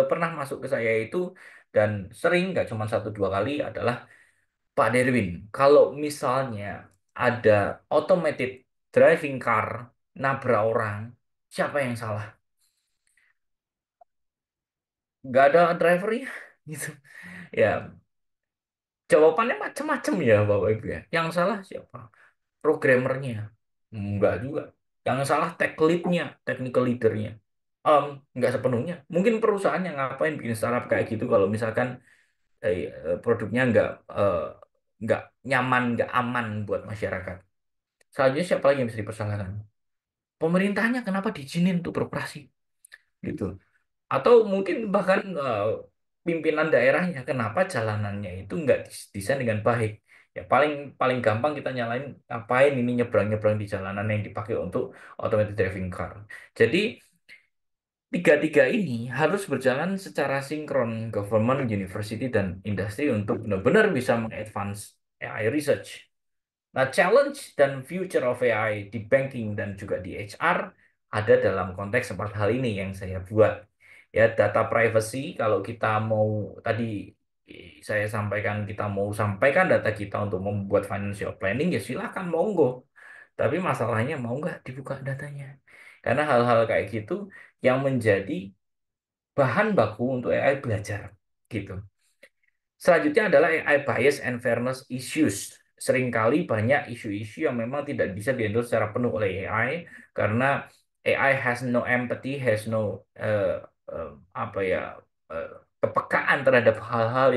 pernah masuk ke saya itu dan sering nggak cuma satu dua kali adalah, Pak Derwin, kalau misalnya ada automated driving car nabrak orang, siapa yang salah? Nggak ada drivernya gitu ya. Jawabannya macam-macam ya Bapak Ibu ya. Yang salah siapa? Programmernya? Enggak juga. Yang salah tech lead-nya, technical leader-nya. Enggak sepenuhnya, mungkin perusahaan yang ngapain bikin startup kayak gitu kalau misalkan produknya eh, nggak nyaman, nggak aman buat masyarakat. Selanjutnya siapa lagi yang bisa dipersalahkan? Pemerintahnya kenapa diizinin untuk beroperasi gitu. Atau mungkin bahkan pimpinan daerahnya, kenapa jalanannya itu nggak didesain dengan baik. Ya paling paling gampang kita nyalain ngapain ini nyebrang-nyebrang di jalanan yang dipakai untuk automated driving car. Jadi tiga-tiga ini harus berjalan secara sinkron, government, university, dan industri untuk benar-benar bisa mengadvance AI research. Nah, challenge dan future of AI di banking dan juga di HR ada dalam konteks empat hal ini yang saya buat. Ya, data privacy, kalau kita mau, tadi saya sampaikan, kita mau sampaikan data kita untuk membuat financial planning, ya silakan, monggo. Tapi masalahnya mau nggak dibuka datanya? Karena hal-hal kayak gitu yang menjadi bahan baku untuk AI belajar. Gitu. Selanjutnya adalah AI bias and fairness issues. Seringkali banyak isu-isu yang memang tidak bisa dihandle secara penuh oleh AI karena AI has no empathy, has no eh, apa ya eh, kepekaan terhadap hal-hal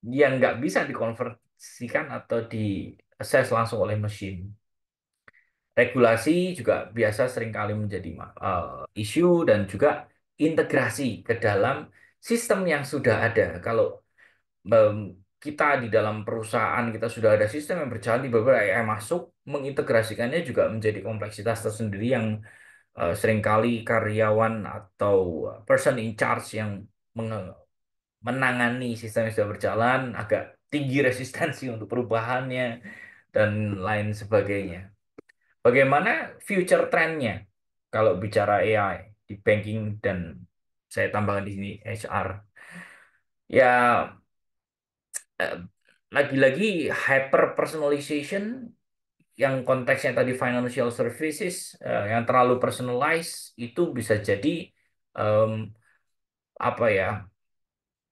yang nggak bisa dikonversikan atau di assess langsung oleh mesin. Regulasi juga biasa seringkali menjadi isu, dan juga integrasi ke dalam sistem yang sudah ada. Kalau em, kita di dalam perusahaan kita sudah ada sistem yang berjalan, di beberapa AI masuk, mengintegrasikannya juga menjadi kompleksitas tersendiri yang seringkali karyawan atau person in charge yang menangani sistem yang sudah berjalan agak tinggi resistensi untuk perubahannya dan lain sebagainya. Bagaimana future trendnya kalau bicara AI di banking dan saya tambahkan di sini HR? Ya, eh, lagi-lagi hyper personalization yang konteksnya tadi financial services yang terlalu personalized itu bisa jadi em, apa ya,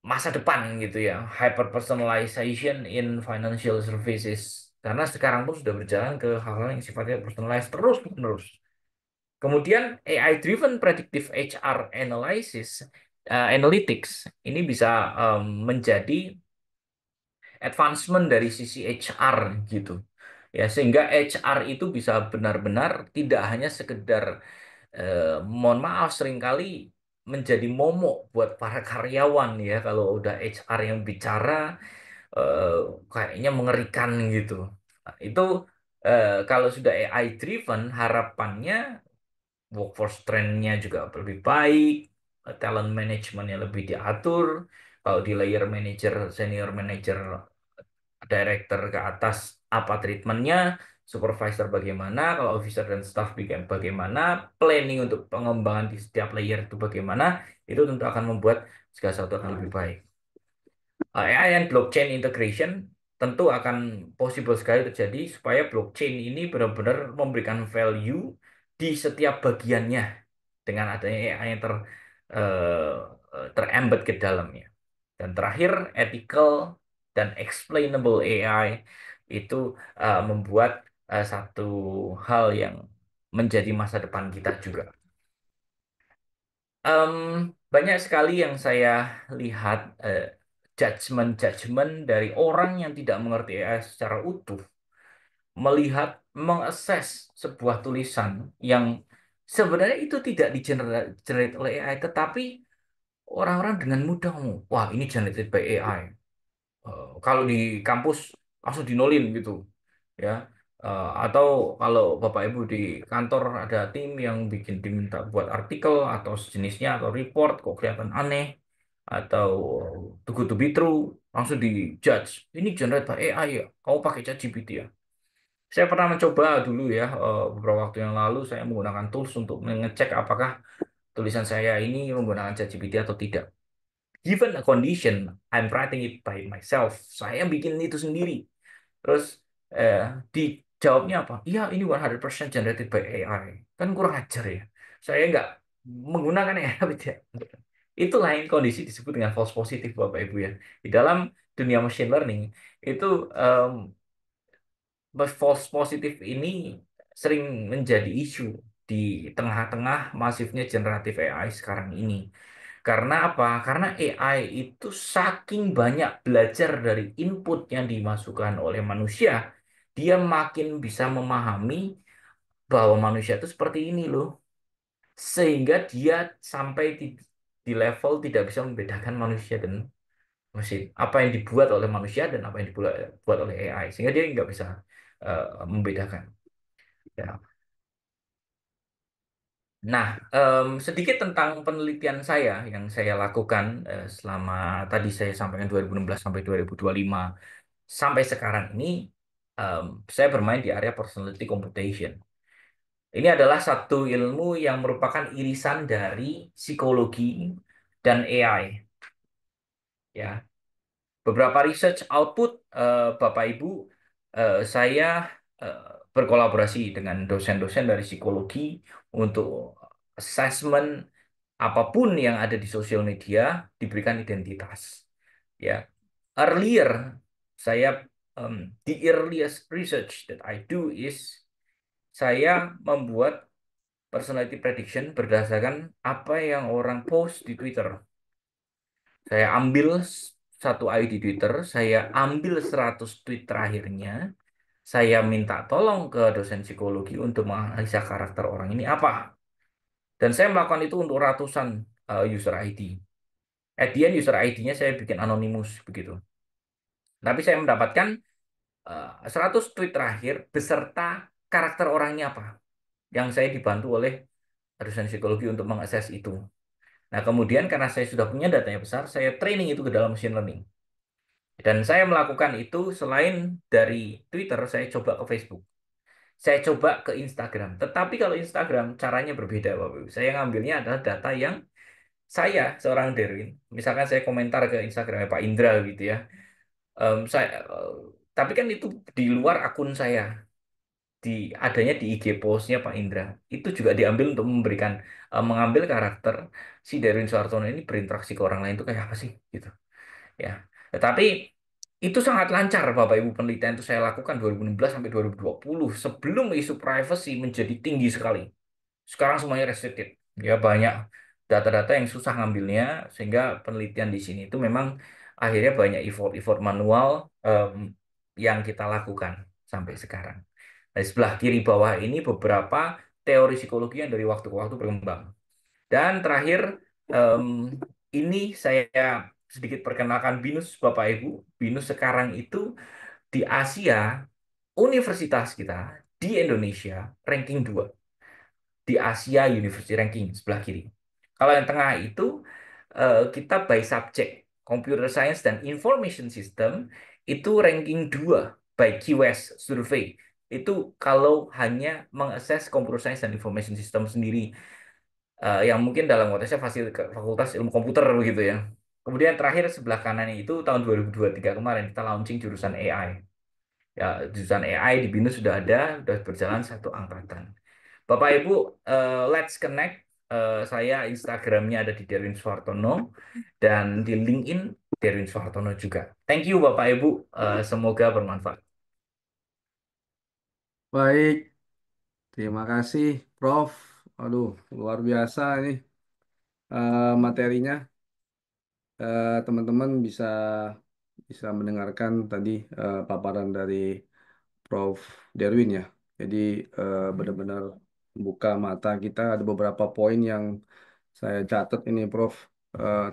masa depan gitu ya, hyper personalization in financial services, karena sekarang pun sudah berjalan ke hal-hal yang sifatnya personalized terus menerus. Kemudian AI driven predictive HR analytics ini bisa menjadi advancement dari sisi HR gitu ya, sehingga HR itu bisa benar-benar tidak hanya sekedar mohon maaf seringkali menjadi momok buat para karyawan ya, kalau udah HR yang bicara eh, kayaknya mengerikan gitu. Nah, itu kalau sudah AI driven harapannya workforce trend-nya juga lebih baik, talent managementnya lebih diatur. Kalau di layer manager, senior manager, director ke atas apa treatmentnya, supervisor bagaimana, kalau officer dan staff bagaimana, planning untuk pengembangan di setiap layer itu bagaimana, itu tentu akan membuat segala sesuatu akan lebih baik. AI and blockchain integration tentu akan possible sekali terjadi supaya blockchain ini benar-benar memberikan value di setiap bagiannya dengan adanya AI yang terembed ke dalamnya. Dan terakhir, ethical dan explainable AI itu membuat satu hal yang menjadi masa depan kita juga. Em, Banyak sekali yang saya lihat judgement-judgement dari orang yang tidak mengerti AI secara utuh, melihat, mengakses sebuah tulisan yang sebenarnya itu tidak di-generate oleh AI, tetapi orang-orang dengan mudah ngomong, wah ini generated by AI. Kalau di kampus langsung dinolin gitu ya. Atau kalau Bapak Ibu di kantor ada tim yang diminta buat artikel atau sejenisnya atau report kok kelihatan aneh atau too good to be true, langsung di judge ini generate by AI ya, kamu pakai ChatGPT ya. Saya pernah mencoba dulu ya, beberapa waktu yang lalu saya menggunakan tools untuk mengecek apakah tulisan saya ini menggunakan ChatGPT atau tidak. Given a condition, I'm writing it by myself. Saya bikin itu sendiri. Terus eh, dijawabnya apa? Iya, ini 100% generated by AI. Kan kurang ajar ya. Saya nggak menggunakan AI, tapi tidak. Itu lain kondisi disebut dengan false positive, Bapak Ibu ya. Di dalam dunia machine learning, itu false positive ini sering menjadi isu di tengah-tengah masifnya generatif AI sekarang ini. Karena apa? Karena AI itu saking banyak belajar dari input yang dimasukkan oleh manusia, dia makin bisa memahami bahwa manusia itu seperti ini loh. Sehingga dia sampai di level tidak bisa membedakan manusia dan mesin. Apa yang dibuat oleh manusia dan apa yang dibuat oleh AI. Sehingga dia nggak bisa membedakan. Ya. Nah, sedikit tentang penelitian saya yang saya lakukan selama tadi saya sampaikan 2016 sampai 2025 sampai sekarang ini, saya bermain di area personality computation. Ini adalah satu ilmu yang merupakan irisan dari psikologi dan AI. Ya, beberapa research output, Bapak Ibu, saya eh, berkolaborasi dengan dosen-dosen dari psikologi untuk assessment apapun yang ada di sosial media diberikan identitas. Ya, earlier saya the earliest research that I do is saya membuat personality prediction berdasarkan apa yang orang post di Twitter. Saya ambil satu ID Twitter, saya ambil 100 tweet terakhirnya, saya minta tolong ke dosen psikologi untuk menganalisa karakter orang ini apa. Dan saya melakukan itu untuk ratusan user ID. At the end user ID-nya saya bikin anonimus begitu. Tapi saya mendapatkan 100 tweet terakhir beserta karakter orangnya apa. Yang saya dibantu oleh dosen psikologi untuk mengakses itu. Nah, kemudian karena saya sudah punya datanya besar, saya training itu ke dalam machine learning. Dan saya melakukan itu selain dari Twitter, saya coba ke Facebook. Saya coba ke Instagram. Tetapi kalau Instagram caranya berbeda, Bapak Ibu. Saya ngambilnya adalah data yang saya seorang Derwin. Misalkan saya komentar ke Instagramnya Pak Indra gitu ya. Saya, tapi kan itu di luar akun saya. adanya di IG post-nya Pak Indra itu juga diambil untuk mengambil karakter si Darwin Suhartono ini berinteraksi ke orang lain itu kayak apa sih gitu ya. Tetapi itu sangat lancar Bapak Ibu, penelitian itu saya lakukan 2016 sampai 2020 sebelum isu privacy menjadi tinggi sekali. Sekarang semuanya restricted. Ya banyak data-data yang susah ngambilnya sehingga penelitian di sini itu memang akhirnya banyak effort-effort manual yang kita lakukan sampai sekarang. Nah, di sebelah kiri bawah ini beberapa teori psikologi yang dari waktu ke waktu berkembang. Dan terakhir em, ini saya sedikit perkenalkan BINUS Bapak Ibu. BINUS sekarang itu di Asia, universitas kita di Indonesia ranking 2 di Asia University Ranking sebelah kiri. Kalau yang tengah itu kita by subject, Computer Science dan Information System itu ranking 2 by QS Survey. Itu kalau hanya mengakses Computer Science dan Information System sendiri, yang mungkin dalam konteksnya Fakultas Ilmu Komputer begitu ya. Kemudian terakhir sebelah kanannya itu tahun 2023 kemarin kita launching jurusan AI. Ya, jurusan AI di BINUS sudah berjalan satu angkatan. Bapak Ibu, let's connect. Saya Instagramnya ada di Derwin Suhartono dan di LinkedIn Derwin Suhartono juga. Thank you Bapak Ibu, semoga bermanfaat. Baik, terima kasih Prof. Aduh, luar biasa ini materinya. Teman-teman bisa bisa mendengarkan tadi paparan dari Prof. Derwin ya. Jadi benar-benar buka mata kita. Ada beberapa poin yang saya catat ini, Prof.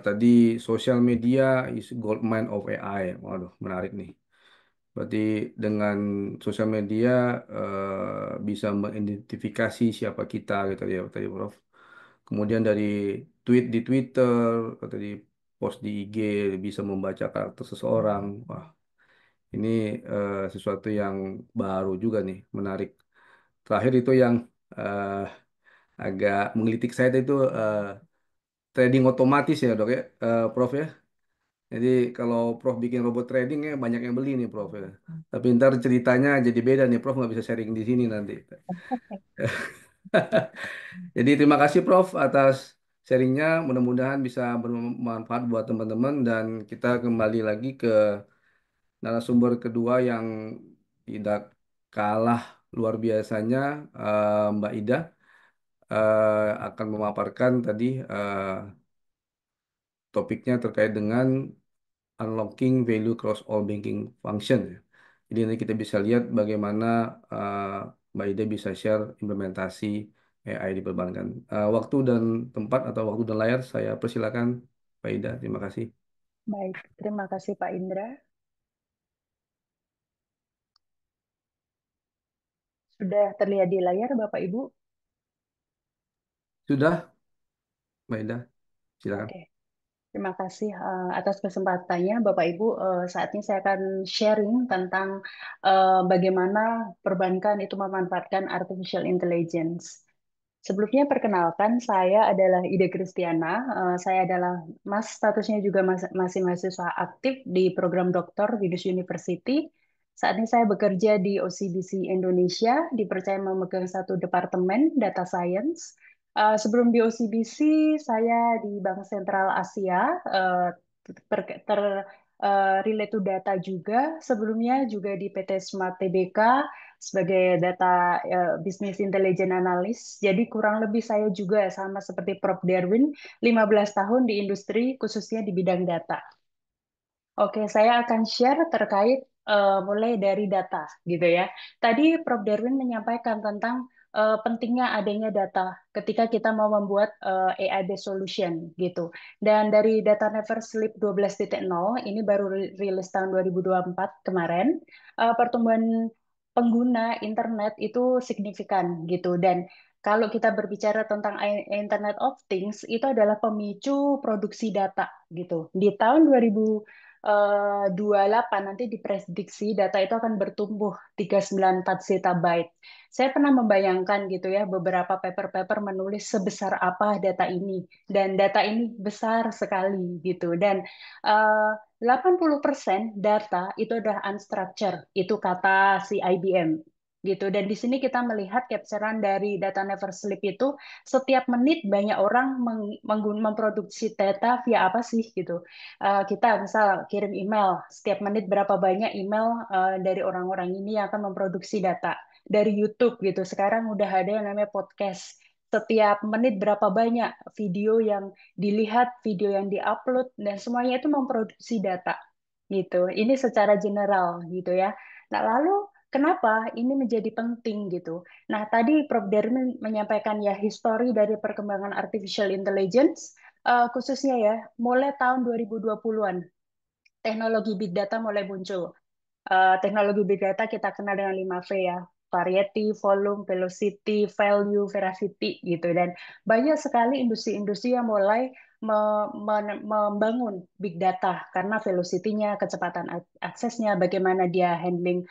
Tadi sosial media is gold mine of AI. Waduh, menarik nih. Berarti dengan sosial media bisa mengidentifikasi siapa kita gitu ya tadi, Prof. Kemudian dari tweet di Twitter atau di post di IG bisa membaca karakter seseorang. Wah, ini sesuatu yang baru juga nih, menarik. Terakhir itu yang eh, agak menggelitik saya itu trading otomatis ya dok ya, Prof ya. Jadi kalau Prof bikin robot trading ya banyak yang beli nih Prof ya. Tapi ntar ceritanya jadi beda nih Prof nggak bisa sharing di sini nanti. Jadi terima kasih Prof atas sharingnya. Mudah-mudahan bisa bermanfaat buat teman-teman dan kita kembali lagi ke narasumber kedua yang tidak kalah luar biasanya, Mbak Ida akan memaparkan tadi topiknya terkait dengan unlocking value across all banking function. Ya. Jadi nanti kita bisa lihat bagaimana Mbak Ida bisa share implementasi AI di perbankan. Waktu dan tempat atau waktu dan layar saya persilakan Mbak Ida. Terima kasih. Baik, terima kasih Pak Indra. Sudah terlihat di layar Bapak Ibu? Sudah, Mbak Ida, silakan. Oke, terima kasih atas kesempatannya Bapak Ibu. Saat ini saya akan sharing tentang bagaimana perbankan itu memanfaatkan artificial intelligence. Sebelumnya perkenalkan, saya adalah Ida Kristiana. Saya adalah statusnya juga masih mahasiswa aktif di program doktor Widus University. Saat ini saya bekerja di OCBC Indonesia, dipercaya memegang satu departemen data science. Sebelum di OCBC, saya di Bank Sentral Asia, relate to data juga. Sebelumnya juga di PT Smart Tbk sebagai data business intelligence analyst. Jadi kurang lebih saya juga sama seperti Prof. Derwin, 15 tahun di industri khususnya di bidang data. Oke, saya akan share terkait mulai dari data gitu ya. Tadi Prof. Derwin menyampaikan tentang pentingnya adanya data ketika kita mau membuat AI-based solution gitu. Dan dari data Never Sleep 12.0 ini baru rilis tahun 2024 kemarin, pertumbuhan pengguna internet itu signifikan gitu. Dan kalau kita berbicara tentang Internet of Things, itu adalah pemicu produksi data gitu. Di tahun 2028 nanti diprediksi data itu akan bertumbuh 394 zettabyte. Saya pernah membayangkan gitu ya beberapa paper-paper menulis sebesar apa data ini dan data ini besar sekali gitu dan 80% data itu adalah unstructured, itu kata si IBM. gitu. Dan di sini kita melihat capturean dari data Never Sleep itu setiap menit banyak orang memproduksi data via apa sih gitu. Kita misal kirim email, setiap menit berapa banyak email dari orang-orang ini yang akan memproduksi data. Dari YouTube gitu, sekarang udah ada yang namanya podcast. Setiap menit berapa banyak video yang dilihat, video yang diupload, dan semuanya itu memproduksi data gitu. Ini secara general gitu ya. Nah, lalu kenapa ini menjadi penting gitu? Nah, tadi Prof. Darmin menyampaikan ya histori dari perkembangan artificial intelligence, khususnya ya mulai tahun 2020-an teknologi big data mulai muncul. Teknologi big data kita kenal dengan 5V ya. Variety, volume, velocity, value, veracity gitu. Dan banyak sekali industri-industri yang mulai membangun big data karena velocity-nya, kecepatan aksesnya, bagaimana dia handling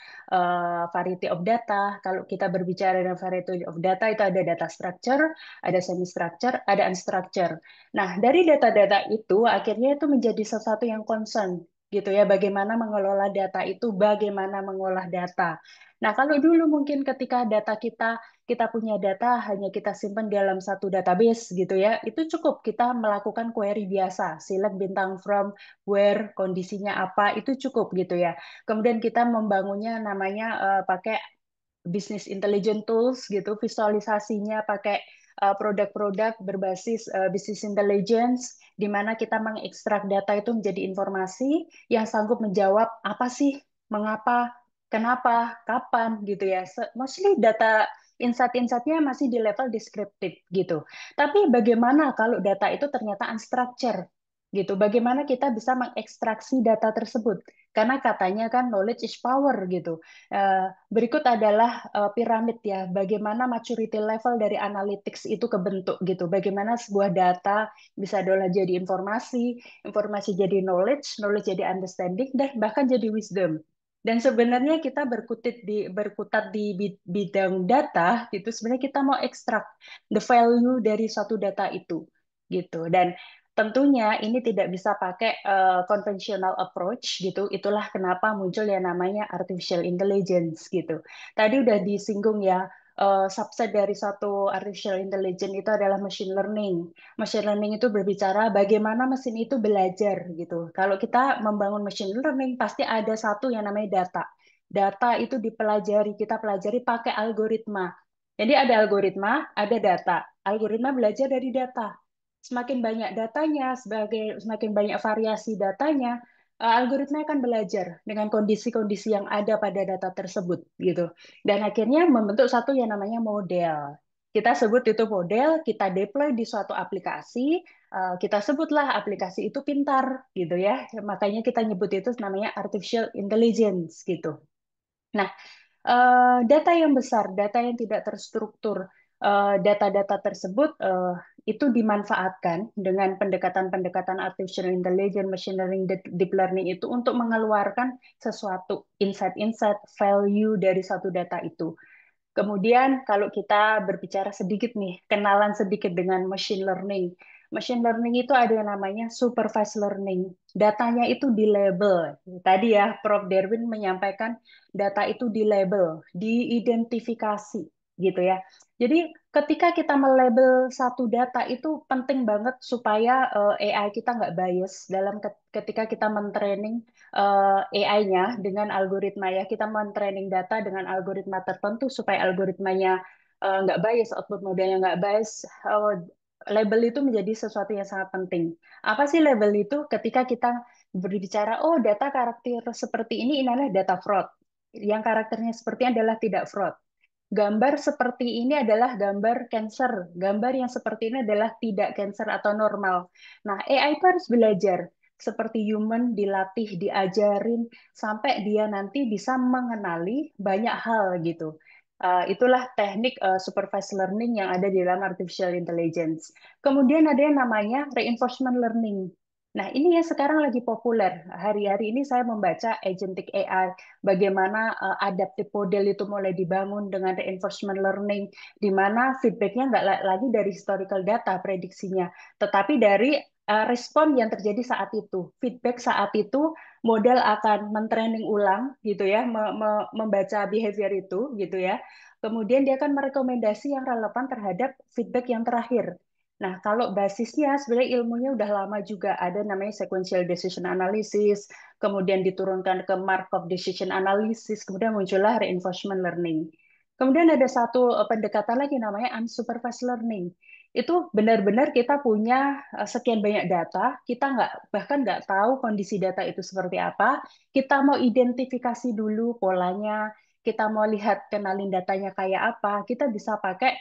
variety of data. Kalau kita berbicara dengan variety of data itu ada data structure, ada semi structure, ada unstructure. Nah, dari data-data itu akhirnya itu menjadi sesuatu yang concern gitu ya, bagaimana mengelola data itu, bagaimana mengolah data. Nah, kalau dulu mungkin ketika data kita punya data hanya kita simpan dalam satu database gitu ya, itu cukup kita melakukan query biasa, select bintang from, where, kondisinya apa, itu cukup gitu ya. Kemudian kita membangunnya namanya pakai business intelligence tools gitu, visualisasinya pakai produk-produk berbasis business intelligence, di mana kita mengekstrak data itu menjadi informasi yang sanggup menjawab apa sih, mengapa, kenapa, kapan gitu ya. Mostly data insight-insightnya masih di level deskriptif gitu. Tapi bagaimana kalau data itu ternyata unstructured gitu? Bagaimana kita bisa mengekstraksi data tersebut? Karena katanya kan knowledge is power gitu. Berikut adalah piramid ya, bagaimana maturity level dari analytics itu kebentuk gitu. Bagaimana sebuah data bisa diolah jadi informasi, informasi jadi knowledge, knowledge jadi understanding, dan bahkan jadi wisdom. Dan sebenarnya kita berkutat di bidang data, gitu. Sebenarnya kita mau ekstrak the value dari suatu data itu, gitu. Dan tentunya ini tidak bisa pakai conventional approach gitu. Itulah kenapa muncul yang namanya artificial intelligence gitu. Tadi udah disinggung ya, subset dari suatu artificial intelligence itu adalah machine learning. Machine learning itu berbicara bagaimana mesin itu belajar gitu. Kalau kita membangun machine learning pasti ada satu yang namanya data. Data itu dipelajari, kita pelajari pakai algoritma. Jadi ada algoritma, ada data. Algoritma belajar dari data. Semakin banyak datanya, semakin banyak variasi datanya, algoritma akan belajar dengan kondisi-kondisi yang ada pada data tersebut gitu. Dan akhirnya membentuk satu yang namanya model. Kita sebut itu model, kita deploy di suatu aplikasi, kita sebutlah aplikasi itu pintar gitu ya. Makanya kita nyebut itu namanya artificial intelligence gitu. Nah, data yang besar, data yang tidak terstruktur, data-data tersebut itu dimanfaatkan dengan pendekatan-pendekatan artificial intelligence, machine learning, deep learning itu untuk mengeluarkan sesuatu insight-insight value dari satu data itu. Kemudian kalau kita berbicara sedikit nih, kenalan sedikit dengan machine learning. Machine learning itu ada yang namanya supervised learning. Datanya itu di label. Tadi ya, Prof. Darwin menyampaikan data itu di label, diidentifikasi gitu ya. Jadi ketika kita melabel satu data itu penting banget supaya AI kita nggak bias dalam ketika kita mentraining AI-nya dengan algoritma ya, kita mentraining data dengan algoritma tertentu supaya algoritmanya nggak bias, output modelnya nggak bias. Label itu menjadi sesuatu yang sangat penting. Apa sih label itu? Ketika kita berbicara, oh data karakter seperti ini adalah data fraud. Yang karakternya seperti ini adalah tidak fraud. Gambar seperti ini adalah gambar cancer. Gambar yang seperti ini adalah tidak cancer atau normal. Nah, AI itu harus belajar seperti human, dilatih, diajarin sampai dia nanti bisa mengenali banyak hal gitu. Itulah teknik supervised learning yang ada di dalam artificial intelligence. Kemudian ada yang namanya reinforcement learning. Nah, ini yang sekarang lagi populer. Hari-hari ini saya membaca agentic AI, bagaimana adaptive model itu mulai dibangun dengan reinforcement learning, di mana feedbacknya nggak lagi dari historical data prediksinya, tetapi dari respon yang terjadi saat itu. Feedback saat itu model akan mentraining ulang gitu ya, membaca behavior itu gitu ya. Kemudian dia akan merekomendasi yang relevan terhadap feedback yang terakhir. Nah, kalau basisnya sebenarnya ilmunya udah lama juga, ada namanya sequential decision analysis, kemudian diturunkan ke Markov decision analysis, kemudian muncullah reinforcement learning. Kemudian ada satu pendekatan lagi namanya unsupervised learning. Itu benar-benar kita punya sekian banyak data, kita bahkan nggak tahu kondisi data itu seperti apa, kita mau identifikasi dulu polanya, kita mau lihat kenalin datanya kayak apa, kita bisa pakai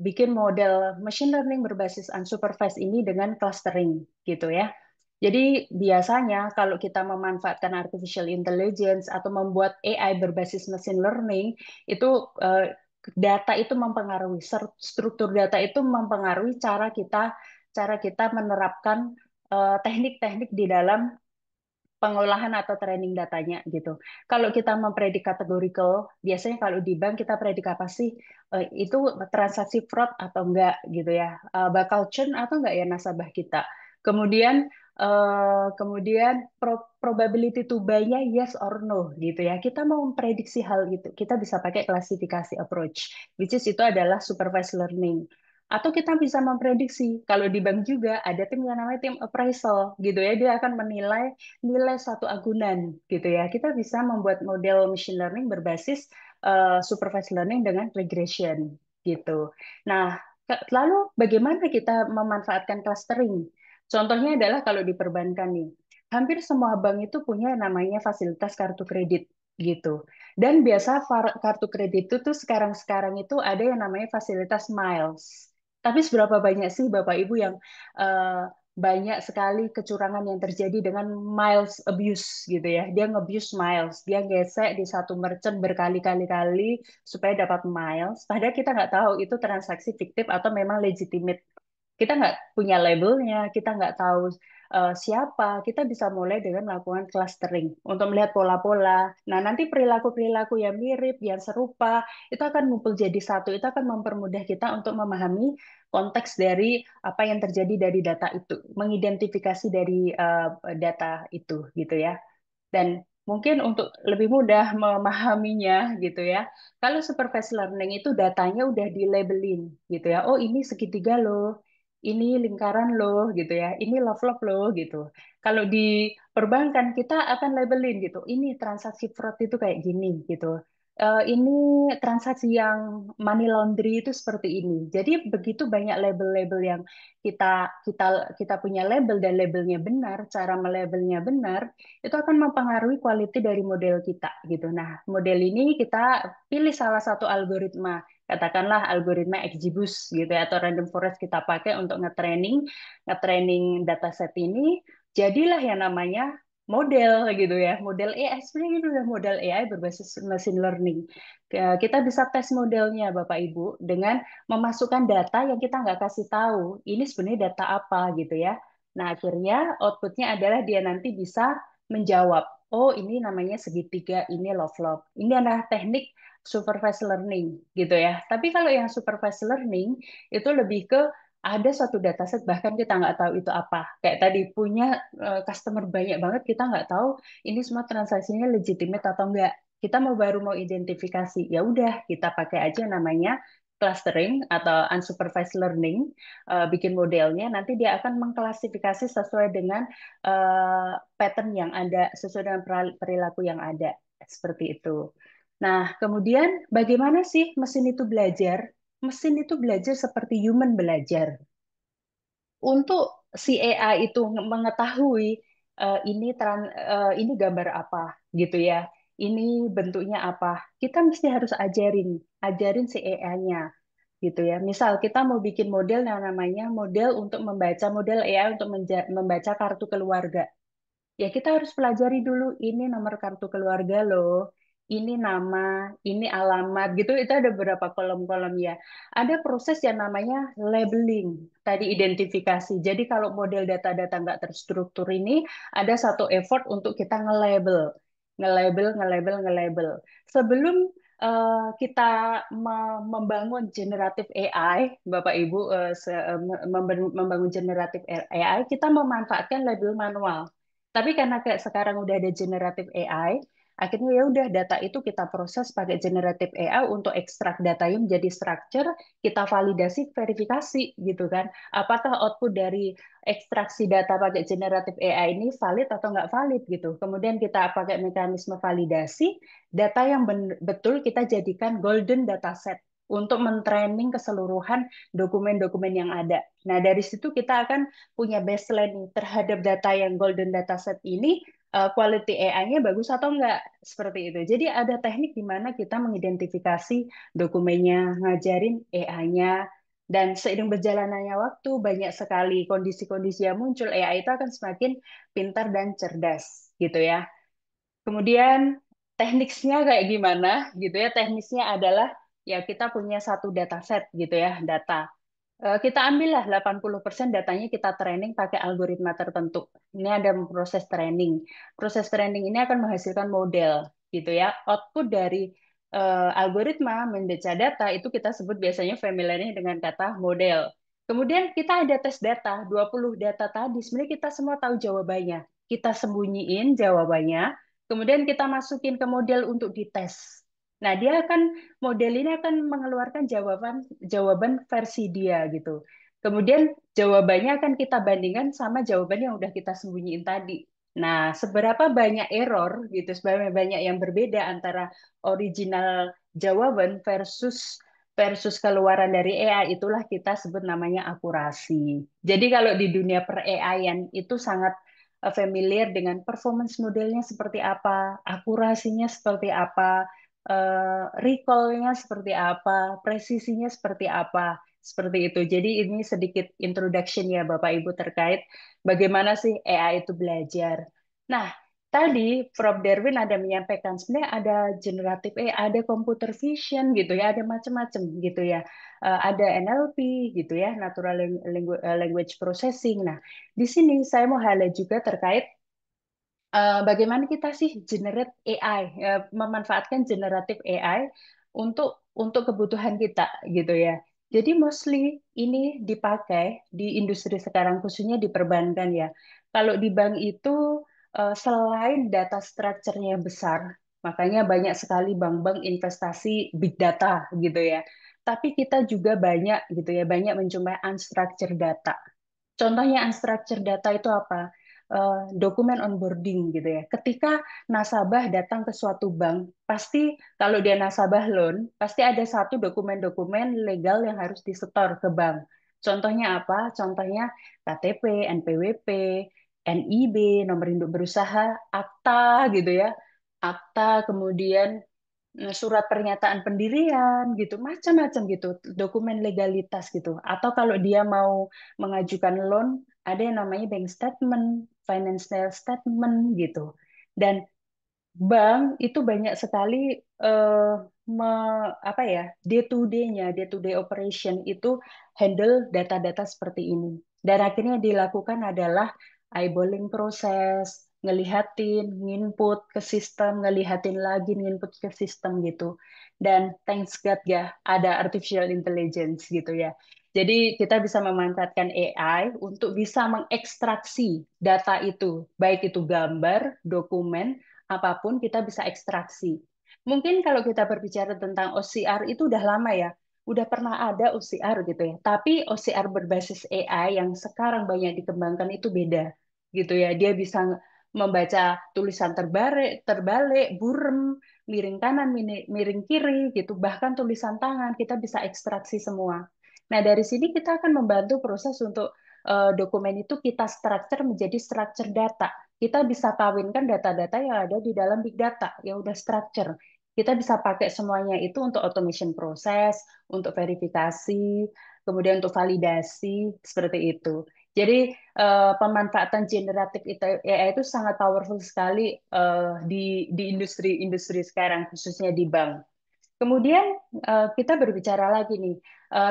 bikin model machine learning berbasis unsupervised ini dengan clustering gitu ya. Jadi biasanya kalau kita memanfaatkan artificial intelligence atau membuat AI berbasis machine learning, itu data itu mempengaruhi struktur data itu mempengaruhi cara kita menerapkan teknik-teknik di dalam pengolahan atau training datanya gitu. Kalau kita mempredik categorical, biasanya kalau di bank kita predik apa sih? Itu transaksi fraud atau enggak gitu ya. Bakal churn atau enggak ya nasabah kita. Kemudian probability to buy-nya yes or no gitu ya. Kita mau memprediksi hal itu, kita bisa pakai klasifikasi approach, which is itu adalah supervised learning. Atau kita bisa memprediksi, kalau di bank juga ada tim yang namanya tim appraisal gitu ya, dia akan menilai nilai satu agunan gitu ya. Kita bisa membuat model machine learning berbasis supervised learning dengan regression gitu. Nah, lalu bagaimana kita memanfaatkan clustering? Contohnya adalah kalau di perbankan nih, hampir semua bank itu punya namanya fasilitas kartu kredit gitu. Dan biasa kartu kredit itu tuh sekarang-sekarang itu ada yang namanya fasilitas miles. Tapi seberapa banyak sih Bapak Ibu yang banyak sekali kecurangan yang terjadi dengan miles abuse gitu ya. Dia nge-abuse miles, dia gesek di satu merchant berkali-kali-kali supaya dapat miles. Padahal kita nggak tahu itu transaksi fiktif atau memang legitimate. Kita nggak punya labelnya, kita nggak tahu siapa. Kita bisa mulai dengan melakukan clustering untuk melihat pola-pola. Nah, nanti perilaku-perilaku yang mirip, yang serupa, itu akan ngumpul jadi satu. Itu akan mempermudah kita untuk memahami konteks dari apa yang terjadi dari data itu, mengidentifikasi dari data itu, gitu ya. Dan mungkin untuk lebih mudah memahaminya gitu ya. Kalau supervised learning itu datanya udah di labelin gitu ya. Oh, ini segitiga loh. Ini lingkaran loh gitu ya. Ini love-love loh gitu. Kalau di perbankan kita akan labelin gitu. Ini transaksi fraud itu kayak gini gitu. Ini transaksi yang money laundry itu seperti ini. Jadi begitu banyak label-label yang kita kita kita punya label dan labelnya benar, cara melabelnya benar, itu akan mempengaruhi quality dari model kita gitu. Nah, model ini kita pilih salah satu algoritma, katakanlah algoritma XGBoost gitu ya, atau random forest kita pakai untuk nge-training dataset ini, jadilah yang namanya model gitu ya, model AI. Sebenarnya itu udah model AI berbasis machine learning. Kita bisa tes modelnya Bapak Ibu dengan memasukkan data yang kita nggak kasih tahu ini sebenarnya data apa gitu ya. Nah, akhirnya outputnya adalah dia nanti bisa menjawab, oh ini namanya segitiga, ini love-love. Ini adalah teknik supervised learning gitu ya. Tapi kalau yang supervised learning itu lebih ke ada suatu dataset bahkan kita nggak tahu itu apa. Kayak tadi punya customer banyak banget, kita nggak tahu ini semua transaksinya legitimate atau enggak. Kita baru mau identifikasi, ya udah kita pakai aja namanya clustering atau unsupervised learning, bikin modelnya, nanti dia akan mengklasifikasi sesuai dengan pattern yang ada, sesuai dengan perilaku yang ada, seperti itu. Nah, kemudian bagaimana sih mesin itu belajar? Mesin itu belajar seperti human belajar. Untuk si AI itu mengetahui ini gambar apa gitu ya, ini bentuknya apa, kita mesti harus ajarin si AI-nya gitu ya. Misal kita mau bikin model yang namanya model untuk membaca model AI untuk membaca kartu keluarga. Ya kita harus pelajari dulu ini nomor kartu keluarga loh. Ini nama, ini alamat gitu. Itu ada beberapa kolom-kolom ya. Ada proses yang namanya labeling, tadi identifikasi. Jadi kalau model data-data nggak terstruktur ini, ada satu effort untuk kita nge-label, nge-label. Sebelum kita membangun generatif AI, Bapak Ibu, membangun generatif AI, kita memanfaatkan label manual. Tapi karena kayak sekarang udah ada generative AI, akhirnya ya udah data itu kita proses pakai generative AI untuk ekstrak datanya menjadi structure, kita validasi, verifikasi gitu kan. Apakah output dari ekstraksi data pakai generative AI ini valid atau nggak valid gitu. Kemudian kita pakai mekanisme validasi, data yang betul kita jadikan golden dataset untuk mentraining keseluruhan dokumen-dokumen yang ada. Nah, dari situ kita akan punya baseline terhadap data yang golden dataset ini, quality AI-nya bagus atau enggak, seperti itu. Jadi ada teknik di mana kita mengidentifikasi dokumennya, ngajarin AI-nya, dan seiring berjalannya waktu, banyak sekali kondisi-kondisi yang muncul, AI itu akan semakin pintar dan cerdas, gitu ya. Kemudian teknisnya kayak gimana gitu ya? Teknisnya adalah ya kita punya satu dataset gitu ya, data. Kita ambillah 80% datanya kita training pakai algoritma tertentu. Ini ada proses training. Proses training ini akan menghasilkan model gitu ya. Output dari algoritma membaca data itu kita sebut biasanya familiarnya dengan kata model. Kemudian kita ada tes data, 20 data tadi. Sebenarnya kita semua tahu jawabannya. Kita sembunyiin jawabannya, kemudian kita masukin ke model untuk dites. Nah, model ini akan mengeluarkan jawaban jawaban versi dia gitu. Kemudian jawabannya akan kita bandingkan sama jawaban yang udah kita sembunyiin tadi. Nah, seberapa banyak error gitu, seberapa banyak yang berbeda antara original jawaban versus keluaran dari AI, itulah kita sebut namanya akurasi. Jadi kalau di dunia per AI-an itu sangat familiar dengan performance modelnya seperti apa, akurasinya seperti apa, recall-nya seperti apa, presisinya seperti apa, seperti itu. Jadi ini sedikit introduction ya Bapak Ibu terkait bagaimana sih AI itu belajar. Nah, tadi Prof. Derwin ada menyampaikan sebenarnya ada generative AI, ada computer vision gitu ya, ada macam-macam gitu ya. Ada NLP gitu ya, natural language processing. Nah, di sini saya mau highlight juga terkait bagaimana kita sih generate AI, memanfaatkan generative AI untuk kebutuhan kita gitu ya. Jadi mostly ini dipakai di industri sekarang khususnya di perbankan ya. Kalau di bank itu selain data structure-nya yang besar, makanya banyak sekali bank-bank investasi big data gitu ya. Tapi kita juga banyak gitu ya, banyak menjumpai unstructured data. Contohnya unstructured data itu apa? Dokumen onboarding gitu ya. Ketika nasabah datang ke suatu bank, pasti kalau dia nasabah loan, pasti ada satu dokumen-dokumen legal yang harus disetor ke bank. Contohnya apa? Contohnya KTP, NPWP, NIB, nomor induk berusaha, akta gitu ya. Akta, kemudian surat pernyataan pendirian gitu, macam-macam gitu, dokumen legalitas gitu. Atau kalau dia mau mengajukan loan, ada yang namanya bank statement, financial statement gitu. Dan bank itu banyak sekali apa ya, day to day-nya, day to day operation itu handle data-data seperti ini. Dan akhirnya dilakukan adalah eyeballing proses, ngelihatin, nginput ke sistem, ngelihatin lagi, nginput ke sistem gitu. Dan thanks God ya, ada artificial intelligence gitu ya. Jadi kita bisa memanfaatkan AI untuk bisa mengekstraksi data itu, baik itu gambar, dokumen, apapun kita bisa ekstraksi. Mungkin kalau kita berbicara tentang OCR itu udah lama ya, udah pernah ada OCR gitu ya. Tapi OCR berbasis AI yang sekarang banyak dikembangkan itu beda gitu ya. Dia bisa membaca tulisan terbalik, terbalik, burem, miring kanan, miring kiri gitu. Bahkan tulisan tangan kita bisa ekstraksi semua. Nah, dari sini kita akan membantu proses untuk dokumen itu kita structure menjadi structure data. Kita bisa kawinkan data-data yang ada di dalam big data yang udah structure. Kita bisa pakai semuanya itu untuk automation proses, untuk verifikasi, kemudian untuk validasi, seperti itu. Jadi pemanfaatan generatif AI itu sangat powerful sekali di industri-industri sekarang, khususnya di bank. Kemudian kita berbicara lagi nih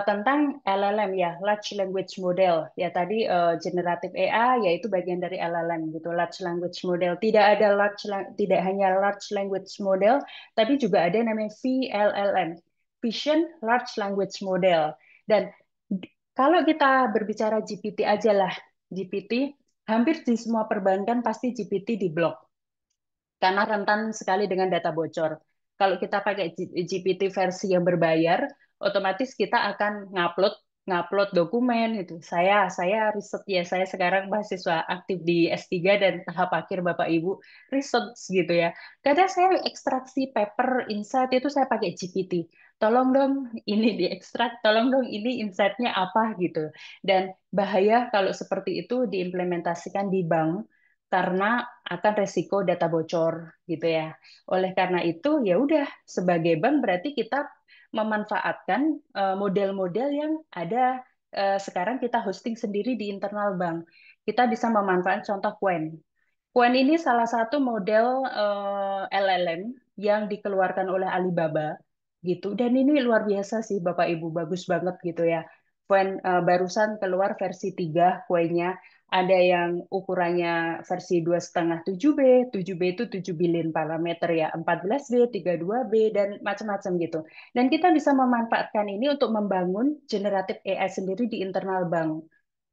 tentang LLM ya, large language model. Ya tadi generative AI yaitu bagian dari LLM gitu, large language model. Tidak hanya large language model, tapi juga ada yang namanya VLLM, Vision Large Language Model. Dan kalau kita berbicara GPT aja lah, GPT hampir di semua perbankan pasti GPT diblok karena rentan sekali dengan data bocor. Kalau kita pakai GPT versi yang berbayar, otomatis kita akan ngupload ngupload dokumen itu. Saya riset ya, saya sekarang mahasiswa aktif di S3 dan tahap akhir Bapak Ibu riset gitu ya. Kadang saya ekstraksi paper insight itu saya pakai GPT. Tolong dong ini diekstrak, tolong dong ini insight-nya apa gitu. Dan bahaya kalau seperti itu diimplementasikan di bank karena akan resiko data bocor gitu ya. Oleh karena itu ya udah sebagai bank berarti kita memanfaatkan model-model yang ada sekarang kita hosting sendiri di internal bank. Kita bisa memanfaatkan contoh Qwen. Qwen ini salah satu model LLM yang dikeluarkan oleh Alibaba gitu. Dan ini luar biasa sih Bapak Ibu, bagus banget gitu ya. Qwen barusan keluar versi 3 Qwen-nya. Ada yang ukurannya versi 2,5 7B, 7B itu 7 billion parameter ya, 14B, 32B, dan macam-macam gitu. Dan kita bisa memanfaatkan ini untuk membangun generatif AI sendiri di internal bank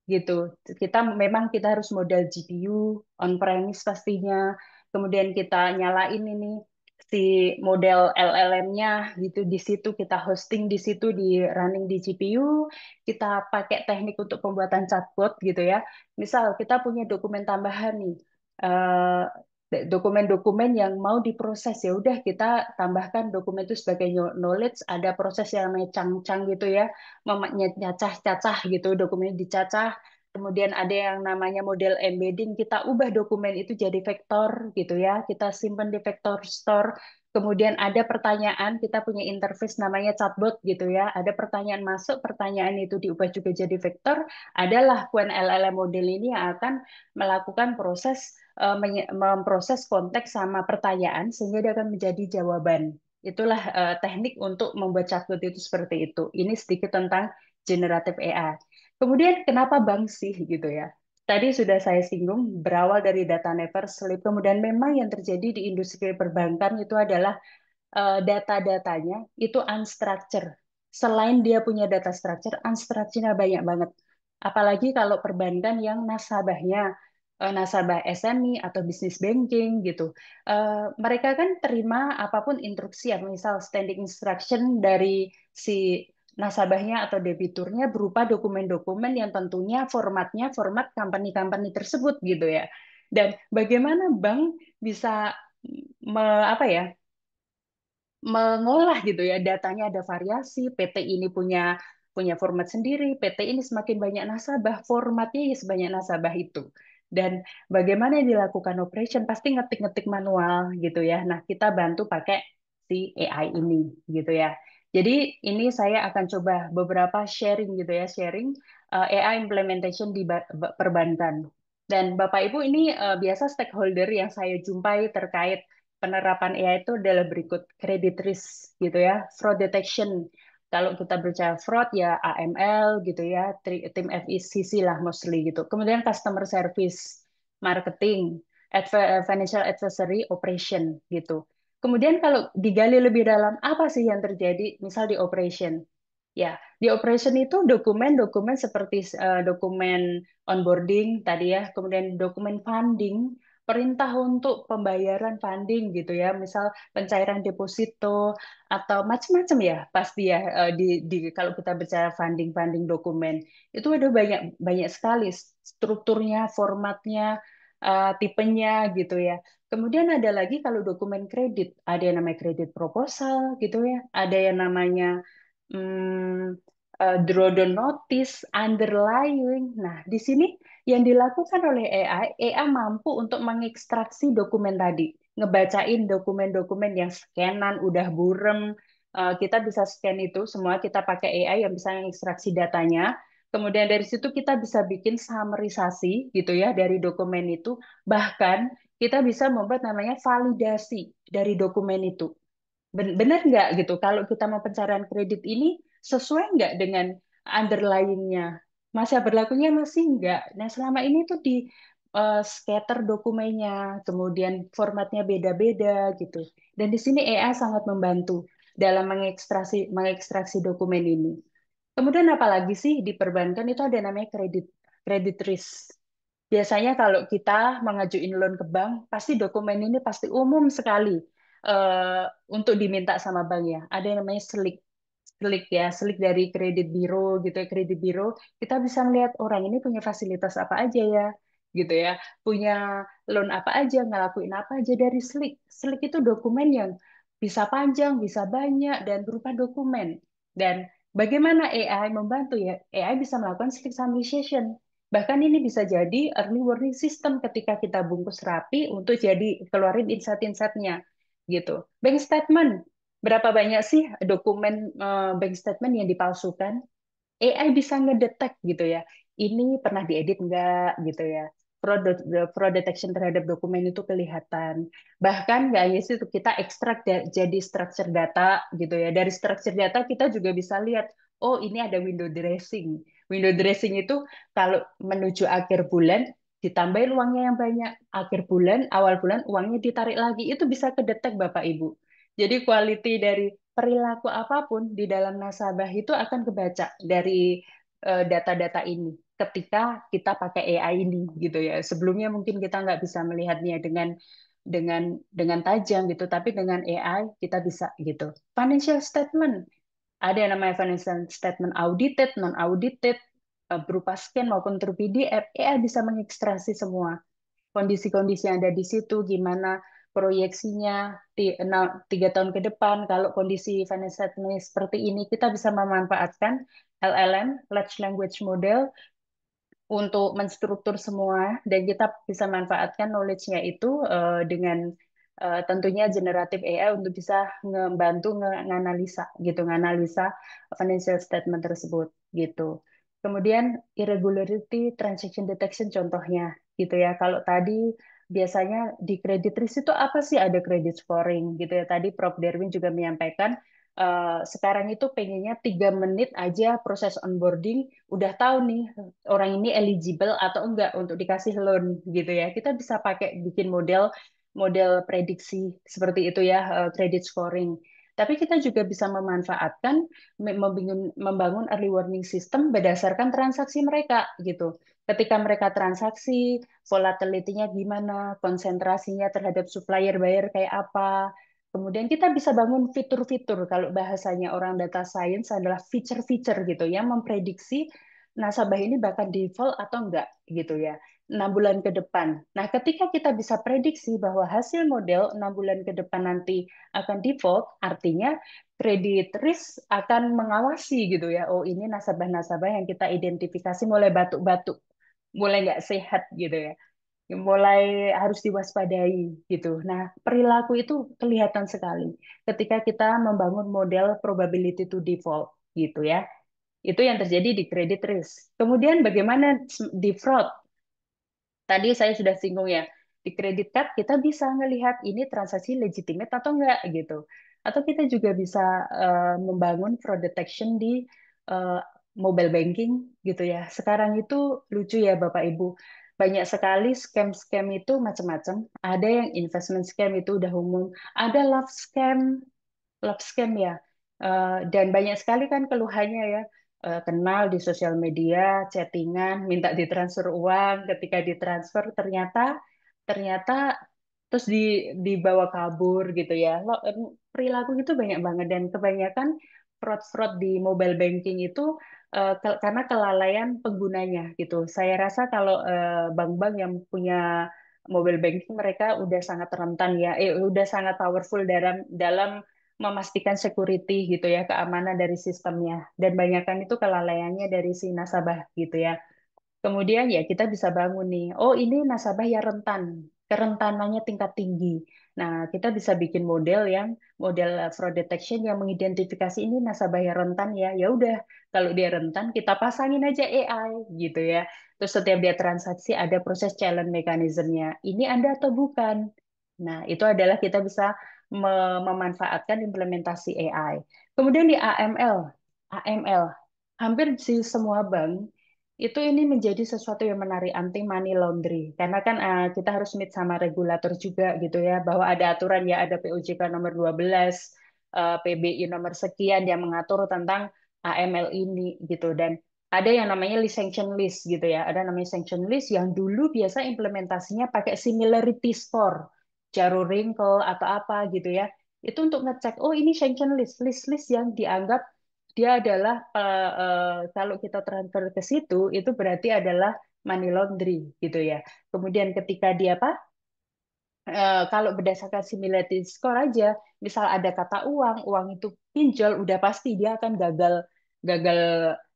gitu. Kita harus modal GPU on premise pastinya. Kemudian kita nyalain ini si model LLM-nya gitu di situ kita hosting di situ di running di GPU, kita pakai teknik untuk pembuatan chatbot gitu ya. Misal kita punya dokumen tambahan nih. eh, Dokumen-dokumen yang mau diproses ya udah kita tambahkan dokumen itu sebagai knowledge, ada proses yang namanya cang-cang gitu ya, nyacah-cacah gitu, dokumen dicacah. Kemudian ada yang namanya model embedding, kita ubah dokumen itu jadi vektor gitu ya, kita simpan di vector store. Kemudian ada pertanyaan, kita punya interface namanya chatbot gitu ya, ada pertanyaan masuk, pertanyaan itu diubah juga jadi vektor, adalah Qwen LLM model ini yang akan melakukan proses memproses konteks sama pertanyaan sehingga dia akan menjadi jawaban. Itulah teknik untuk membuat chatbot itu seperti itu. Ini sedikit tentang generative AI. Kemudian kenapa bank sih gitu ya? Tadi sudah saya singgung berawal dari data never sleep. Kemudian memang yang terjadi di industri perbankan itu adalah data-datanya itu unstructured. Selain dia punya data structure, unstructured-nya banyak banget. Apalagi kalau perbankan yang nasabahnya nasabah SME atau bisnis banking gitu. Mereka kan terima apapun instruksi ya, misal standing instruction dari si nasabahnya atau debiturnya berupa dokumen-dokumen yang tentunya formatnya format company-company tersebut gitu ya. Dan bagaimana bank bisa apa ya, mengolah gitu ya datanya, ada variasi, PT ini punya punya format sendiri, PT ini semakin banyak nasabah, formatnya ya sebanyak nasabah itu. Dan bagaimana dilakukan operation pasti ngetik-ngetik manual gitu ya. Nah, kita bantu pakai si AI ini gitu ya. Jadi ini saya akan coba beberapa sharing gitu ya, sharing AI implementation di perbankan. Dan Bapak Ibu ini biasa stakeholder yang saya jumpai terkait penerapan AI itu adalah berikut: credit risk gitu ya, fraud detection. Kalau kita bicara fraud ya AML gitu ya, tim FECC lah mostly gitu. Kemudian customer service, marketing, financial advisory, operation gitu. Kemudian kalau digali lebih dalam, apa sih yang terjadi misal di operation? Ya, di operation itu dokumen-dokumen seperti dokumen onboarding tadi ya, kemudian dokumen funding, perintah untuk pembayaran funding gitu ya, misal pencairan deposito atau macam-macam ya pasti ya, kalau kita bicara funding dokumen itu ada banyak banyak sekali strukturnya, formatnya, tipenya gitu ya. Kemudian ada lagi kalau dokumen kredit, ada yang namanya kredit proposal gitu ya, ada yang namanya hmm, drawdown notice, underlying. Nah, di sini yang dilakukan oleh AI mampu untuk mengekstraksi dokumen tadi, ngebacain dokumen-dokumen yang scanan udah burem. Kita bisa scan itu semua, kita pakai AI yang bisa mengekstraksi datanya. Kemudian dari situ kita bisa bikin summarisasi gitu ya dari dokumen itu. Bahkan kita bisa membuat namanya validasi dari dokumen itu. Benar nggak gitu? Kalau kita mau pencarian kredit ini sesuai nggak dengan underlying-nya? Masa berlakunya masih nggak? Nah, selama ini tuh di scatter dokumennya, kemudian formatnya beda-beda gitu. Dan di sini AI sangat membantu dalam mengekstraksi dokumen ini. Kemudian apalagi sih di perbankan itu ada namanya kredit kredit risk. Biasanya kalau kita mengajuin loan ke bank, pasti dokumen ini pasti umum sekali untuk diminta sama bank ya. Ada yang namanya slik ya, slik dari kredit biro gitu ya, kredit biro. Kita bisa melihat orang ini punya fasilitas apa aja ya, gitu ya, punya loan apa aja, ngelakuin apa aja dari slik. Slik itu dokumen yang bisa panjang, bisa banyak, dan berupa dokumen. Dan bagaimana AI membantu ya? AI bisa melakukan slik summarization. Bahkan ini bisa jadi early warning system ketika kita bungkus rapi untuk jadi keluarin insight-insightnya gitu. Bank statement, berapa banyak sih dokumen bank statement yang dipalsukan? AI bisa ngedetek gitu ya. Ini pernah diedit enggak gitu ya. Fraud detection terhadap dokumen itu kelihatan. Bahkan nggak hanya itu kita ekstrak jadi structure data gitu ya. Dari structure data kita juga bisa lihat, oh ini ada window dressing. Window dressing itu kalau menuju akhir bulan ditambahin uangnya yang banyak. Akhir bulan, awal bulan uangnya ditarik lagi. Itu bisa kedetek Bapak Ibu. Jadi quality dari perilaku apapun di dalam nasabah itu akan kebaca dari data-data ini ketika kita pakai AI ini gitu ya. Sebelumnya mungkin kita nggak bisa melihatnya dengan tajam gitu, tapi dengan AI kita bisa gitu. Financial statement, ada yang namanya financial statement audited, non audited, berupa scan maupun through PDF. AI bisa mengekstraksi semua kondisi-kondisi yang ada di situ, gimana proyeksinya 3 tahun ke depan. Kalau kondisi financial statement seperti ini, kita bisa memanfaatkan LLM, Large Language Model, untuk menstruktur semua, dan kita bisa manfaatkan knowledge-nya itu dengan tentunya generative AI untuk bisa ngebantu nganalisa gitu, nganalisa financial statement tersebut gitu. Kemudian irregularity transaction detection contohnya gitu ya. Kalau tadi biasanya di credit risk itu apa sih, ada credit scoring gitu ya. Tadi Prof. Derwin juga menyampaikan sekarang itu pengennya 3 menit aja proses onboarding udah tahu nih orang ini eligible atau enggak untuk dikasih loan gitu ya. Kita bisa pakai bikin model model prediksi seperti itu ya, credit scoring. Tapi kita juga bisa memanfaatkan membangun early warning system berdasarkan transaksi mereka gitu. Ketika mereka transaksi, volatility-nya gimana, konsentrasinya terhadap supplier buyer kayak apa. Kemudian kita bisa bangun fitur-fitur, kalau bahasanya orang data science adalah feature-feature gitu yang memprediksi nasabah ini bakal default atau enggak gitu ya, 6 bulan ke depan. Nah, ketika kita bisa prediksi bahwa hasil model 6 bulan ke depan nanti akan default, artinya kredit risk akan mengawasi gitu ya. Oh, ini nasabah-nasabah yang kita identifikasi mulai batuk-batuk, mulai nggak sehat gitu ya, mulai harus diwaspadai gitu. Nah, perilaku itu kelihatan sekali ketika kita membangun model probability to default gitu ya. Itu yang terjadi di credit risk. Kemudian bagaimana di fraud? Tadi saya sudah singgung ya, di credit card kita bisa melihat ini transaksi legitimate atau enggak gitu. Atau kita juga bisa membangun fraud detection di eh, mobile banking gitu ya. Sekarang itu lucu ya Bapak Ibu. Banyak sekali scam-scam itu macam-macam. Ada yang investment scam itu udah umum, ada love scam ya. Dan banyak sekali kan keluhannya ya, kenal di sosial media, chattingan, minta ditransfer uang, ketika ditransfer ternyata ternyata terus dibawa kabur gitu ya. Perilaku itu banyak banget, dan kebanyakan fraud-fraud di mobile banking itu karena kelalaian penggunanya gitu. Saya rasa kalau bank-bank yang punya mobile banking mereka udah sangat rentan ya, udah sangat powerful dalam dalam memastikan security gitu ya, keamanan dari sistemnya. Dan banyakkan itu kelalaiannya dari si nasabah gitu ya. Kemudian ya kita bisa bangun nih, oh ini nasabah yang rentan, kerentanannya tingkat tinggi. Nah, kita bisa bikin model fraud detection yang mengidentifikasi ini nasabah yang rentan ya. Ya udah, kalau dia rentan kita pasangin aja AI gitu ya. Terus setiap dia transaksi ada proses challenge mekanismenya. Ini Anda atau bukan? Nah, itu adalah kita bisa memanfaatkan implementasi AI. Kemudian di AML, hampir di semua bank itu ini menjadi sesuatu yang menarik, anti money laundry, karena kan kita harus meet sama regulator juga gitu ya, bahwa ada aturan ya, ada POJK nomor 12, PBI nomor sekian yang mengatur tentang AML ini gitu. Dan ada yang namanya list sanction list gitu ya. Ada namanya sanction list yang dulu biasa implementasinya pakai similarity score, Jaro wrinkle atau apa gitu ya. Itu untuk ngecek, oh ini sanction list, list-list yang dianggap dia adalah kalau kita transfer ke situ itu berarti adalah money laundry gitu ya. Kemudian ketika dia apa? Kalau berdasarkan similarity score aja, misal ada kata uang, uang itu pinjol, udah pasti dia akan gagal gagal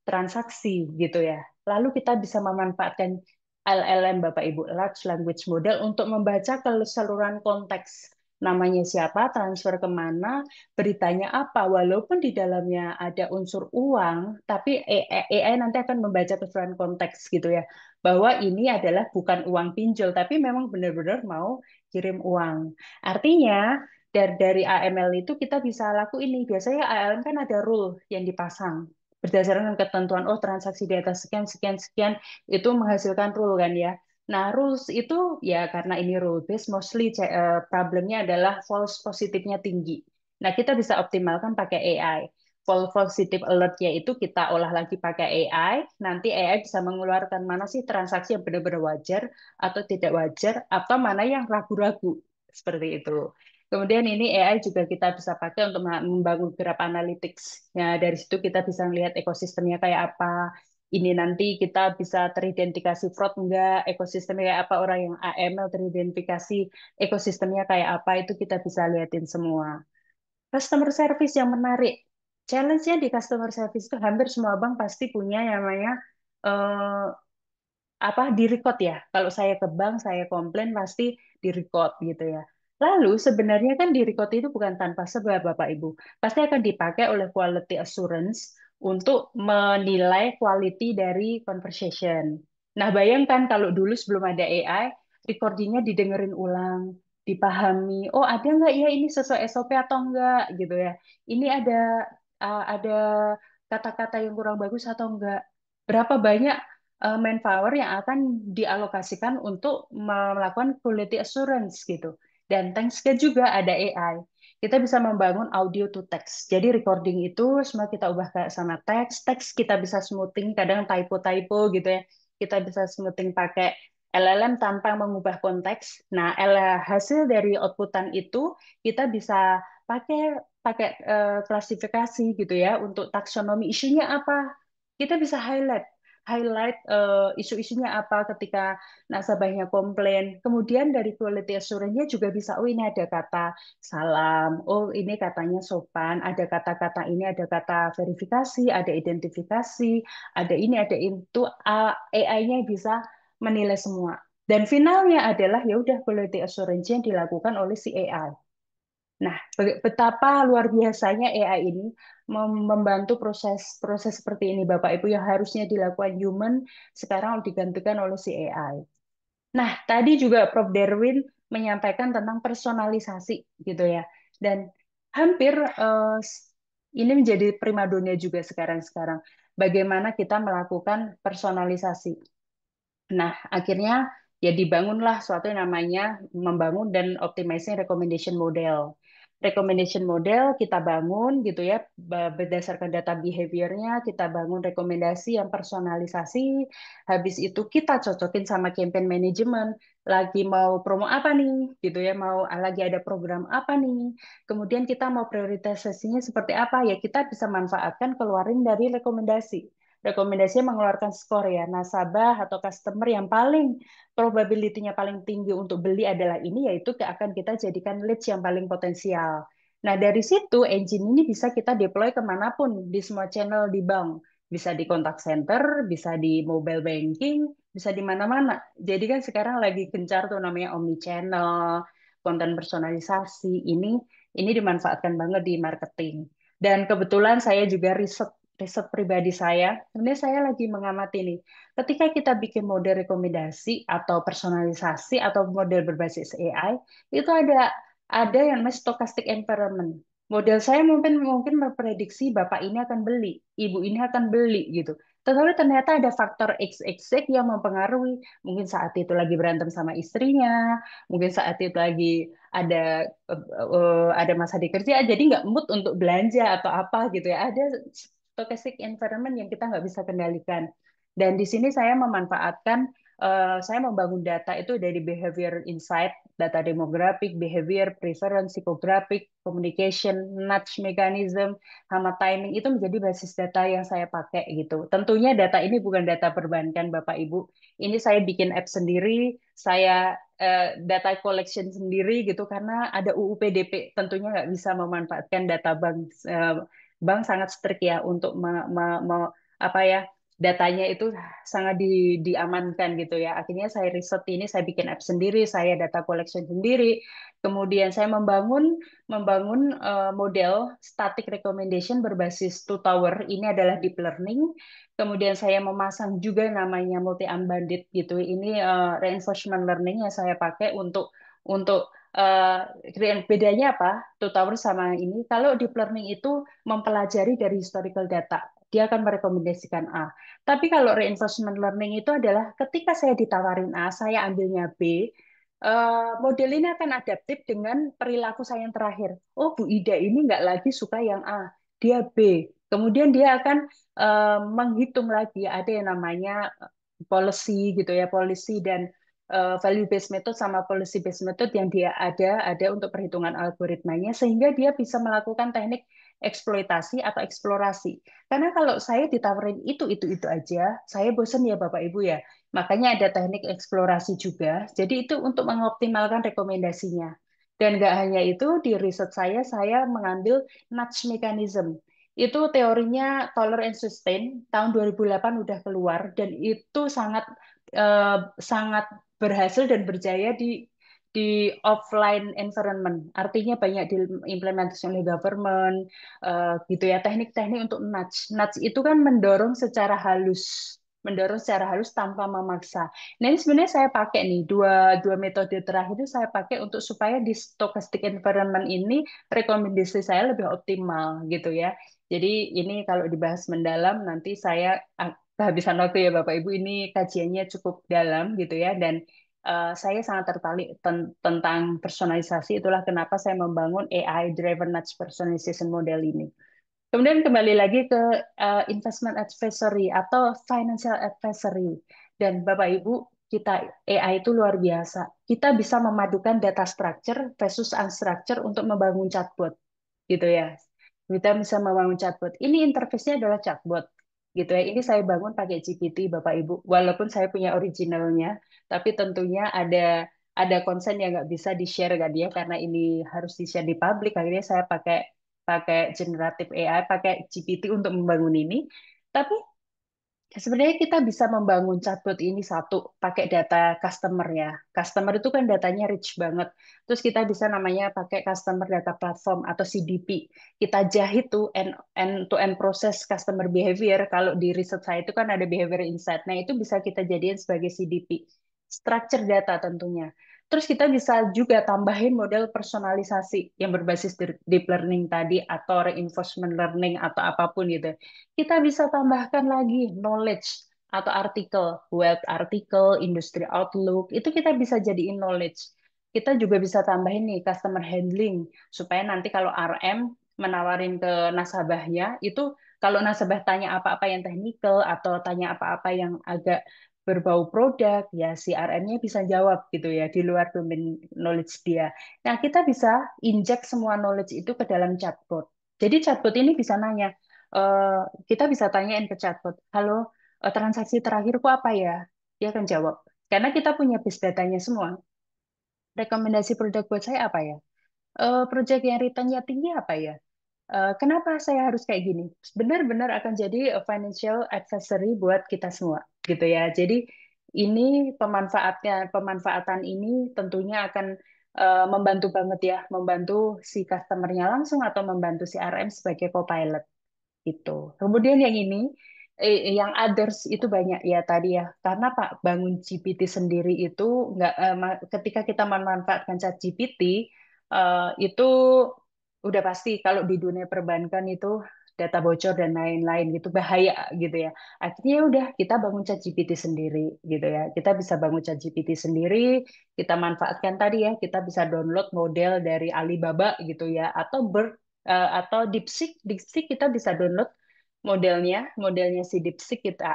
transaksi gitu ya. Lalu kita bisa memanfaatkan LLM Bapak Ibu, Large Language Model untuk membaca keseluruhan konteks. Namanya siapa, transfer kemana, beritanya apa. Walaupun di dalamnya ada unsur uang, tapi AI nanti akan membaca keseluruhan konteks gitu ya. Bahwa ini adalah bukan uang pinjol, tapi memang benar-benar mau kirim uang. Artinya dari AML itu kita bisa laku ini. Biasanya AML kan ada rule yang dipasang berdasarkan ketentuan. Oh, transaksi di atas sekian sekian sekian itu menghasilkan rule kan ya. Nah, rules itu ya karena ini rule based, mostly problemnya adalah false positifnya tinggi. Nah, kita bisa optimalkan pakai AI. False positive alert yaitu kita olah lagi pakai AI, nanti AI bisa mengeluarkan mana sih transaksi yang benar-benar wajar atau tidak wajar, atau mana yang ragu-ragu, seperti itu. Kemudian ini AI juga kita bisa pakai untuk membangun graph analytics. Ya, dari situ kita bisa melihat ekosistemnya kayak apa. Ini nanti kita bisa teridentifikasi fraud enggak, ekosistemnya kayak apa, orang yang AML teridentifikasi ekosistemnya kayak apa, itu kita bisa lihatin semua. Customer service yang menarik. Challenge-nya di customer service itu hampir semua bank pasti punya yang namanya eh, apa di record ya. Kalau saya ke bank, saya komplain pasti di record gitu ya. Lalu sebenarnya kan di record itu bukan tanpa sebab Bapak Ibu. Pasti akan dipakai oleh quality assurance untuk menilai quality dari conversation. Nah, bayangkan kalau dulu sebelum ada AI, recordingnya didengerin ulang, dipahami. Oh, ada nggak ya ini sesuai SOP atau enggak gitu ya. Ini ada kata-kata yang kurang bagus atau enggak. Berapa banyak manpower yang akan dialokasikan untuk melakukan quality assurance gitu. Dan thanks ke juga ada AI. Kita bisa membangun audio to text. Jadi recording itu semua kita ubah ke sama teks. Teks kita bisa smoothing, kadang typo-typo gitu ya. Kita bisa smoothing pakai LLM tanpa mengubah konteks. Nah, hasil dari outputan itu kita bisa pakai pakai klasifikasi gitu ya untuk taksonomi isunya apa. Kita bisa highlight isu-isunya apa ketika nasabahnya komplain. Kemudian dari quality assurance-nya juga bisa, oh ini ada kata salam, oh ini katanya sopan, ada kata-kata ini, ada kata verifikasi, ada identifikasi, ada ini, ada itu. AI-nya bisa menilai semua. Dan finalnya adalah ya udah quality assurance yang dilakukan oleh si AI. Nah, betapa luar biasanya AI ini membantu proses-proses seperti ini, Bapak Ibu, yang harusnya dilakukan human, sekarang digantikan oleh si AI. Nah, tadi juga Prof. Derwin menyampaikan tentang personalisasi, gitu ya. Dan hampir ini menjadi primadona juga sekarang-sekarang. Bagaimana kita melakukan personalisasi. Nah, akhirnya ya dibangunlah suatu yang namanya membangun dan optimizing recommendation model. Recommendation model kita bangun gitu ya, berdasarkan data behaviornya, kita bangun rekomendasi yang personalisasi. Habis itu kita cocokin sama campaign management. Lagi mau promo apa nih, gitu ya, mau lagi ada program apa nih. Kemudian kita mau prioritasasinya seperti apa ya, kita bisa manfaatkan keluarin dari rekomendasi. Rekomendasinya mengeluarkan skor ya, nasabah atau customer yang paling probability-nya paling tinggi untuk beli adalah ini, yaitu akan kita jadikan leads yang paling potensial. Nah, dari situ engine ini bisa kita deploy kemanapun di semua channel di bank. Bisa di contact center, bisa di mobile banking, bisa di mana-mana. Jadi kan sekarang lagi gencar tuh namanya omni-channel, konten personalisasi. Ini dimanfaatkan banget di marketing. Dan kebetulan saya juga riset riset pribadi saya, sebenarnya saya lagi mengamati nih, ketika kita bikin model rekomendasi atau personalisasi atau model berbasis AI, itu ada yang namanya stochastic environment. Model saya mungkin mungkin memprediksi bapak ini akan beli, ibu ini akan beli gitu. Tetapi ternyata ada faktor XXX yang mempengaruhi. Mungkin saat itu lagi berantem sama istrinya, mungkin saat itu lagi ada masa di kerja, jadi nggak mood untuk belanja atau apa gitu ya. Ada stochastic environment yang kita nggak bisa kendalikan. Dan di sini saya membangun data itu dari behavior insight, data demographic, behavior, preference, psychographic, communication, nudge mechanism, sama timing itu menjadi basis data yang saya pakai gitu. Tentunya data ini bukan data perbankan Bapak Ibu. Ini saya bikin app sendiri, saya data collection sendiri gitu karena ada UU PDP tentunya nggak bisa memanfaatkan data bank. Bank sangat strict ya untuk apa ya datanya itu sangat diamankan gitu ya. Akhirnya saya riset ini, saya bikin app sendiri, saya data collection sendiri. Kemudian saya membangun model static recommendation berbasis two tower. Ini adalah deep learning. Kemudian saya memasang juga namanya multi unbounded gitu. Ini reinforcement learning yang saya pakai untuk bedanya apa? Two tower sama ini. Kalau deep learning itu mempelajari dari historical data, dia akan merekomendasikan A. Tapi kalau reinforcement learning itu adalah ketika saya ditawarin A, saya ambilnya B, model ini akan adaptif dengan perilaku saya yang terakhir. Oh, Bu Ida ini nggak lagi suka yang A, dia B. Kemudian dia akan menghitung lagi, ada yang namanya policy gitu ya, policy dan value based method sama policy based method yang dia ada untuk perhitungan algoritmanya sehingga dia bisa melakukan teknik eksploitasi atau eksplorasi. Karena kalau saya ditawarin itu aja, saya bosan ya Bapak Ibu ya. Makanya ada teknik eksplorasi juga. Jadi itu untuk mengoptimalkan rekomendasinya. Dan nggak hanya itu, di riset saya mengambil nudge mechanism. Itu teorinya Toller and Sustain, tahun 2008 udah keluar, dan itu sangat berhasil dan berjaya di offline environment. Artinya banyak diimplementasi oleh government, gitu ya, teknik-teknik untuk nudge. Nudge itu kan mendorong secara halus tanpa memaksa. Nah ini sebenarnya saya pakai nih dua metode terakhir itu saya pakai untuk supaya di stochastic environment ini rekomendasi saya lebih optimal gitu ya. Jadi ini kalau dibahas mendalam nanti saya kehabisan waktu ya Bapak Ibu, ini kajiannya cukup dalam gitu ya, dan saya sangat tertarik tentang personalisasi. Itulah kenapa saya membangun AI driven nudge personalization model ini. Kemudian kembali lagi ke investment advisory atau financial advisory. Dan Bapak Ibu, kita AI itu luar biasa. Kita bisa memadukan data structure versus unstructure untuk membangun chatbot, gitu ya. Kita bisa membangun chatbot. Ini interface-nya adalah chatbot, gitu ya. Ini saya bangun pakai GPT, Bapak Ibu. Walaupun saya punya originalnya, tapi tentunya ada konsen yang nggak bisa di-share kan ya, karena ini harus di-share di publik. Akhirnya saya pakai pakai generative AI, pakai GPT untuk membangun ini. Tapi sebenarnya kita bisa membangun chatbot ini satu pakai data customer ya. Customer itu kan datanya rich banget. Terus kita bisa namanya pakai customer data platform atau CDP. Kita jahit tuh end to end proses customer behavior. Kalau di riset saya itu kan ada behavior insight. Nah, itu bisa kita jadikan sebagai CDP. Structure data tentunya. Terus kita bisa juga tambahin model personalisasi yang berbasis deep learning tadi atau reinforcement learning atau apapun gitu. Kita bisa tambahkan lagi knowledge atau artikel, web artikel, industri outlook, itu kita bisa jadiin knowledge. Kita juga bisa tambahin nih customer handling, supaya nanti kalau RM menawarin ke nasabahnya, itu kalau nasabah tanya apa-apa yang teknikal atau tanya apa-apa yang agak berbau produk, ya si RM-nya bisa jawab gitu ya, di luar domain knowledge dia. Nah, kita bisa inject semua knowledge itu ke dalam chatbot. Jadi chatbot ini bisa nanya, eh, kita bisa tanyain ke chatbot, halo, transaksi terakhirku apa ya? Dia akan jawab. Karena kita punya base datanya semua. Rekomendasi produk buat saya apa ya? Project yang return-nya tinggi apa ya? Kenapa saya harus kayak gini? Benar-benar akan jadi financial advisory buat kita semua, gitu ya. Jadi ini pemanfaatan ini tentunya akan membantu banget ya, membantu si customer-nya langsung atau membantu si RM sebagai co-pilot itu. Kemudian yang ini, yang others itu banyak ya tadi ya. Karena Pak bangun GPT sendiri itu nggak ketika kita memanfaatkan chat GPT itu udah pasti kalau di dunia perbankan itu data bocor dan lain-lain gitu bahaya gitu ya. Akhirnya udah kita bangun chat GPT sendiri gitu ya. Kita bisa bangun chat GPT sendiri, kita manfaatkan tadi ya, kita bisa download model dari Alibaba gitu ya atau atau DeepSeek kita bisa download modelnya si DeepSeek kita,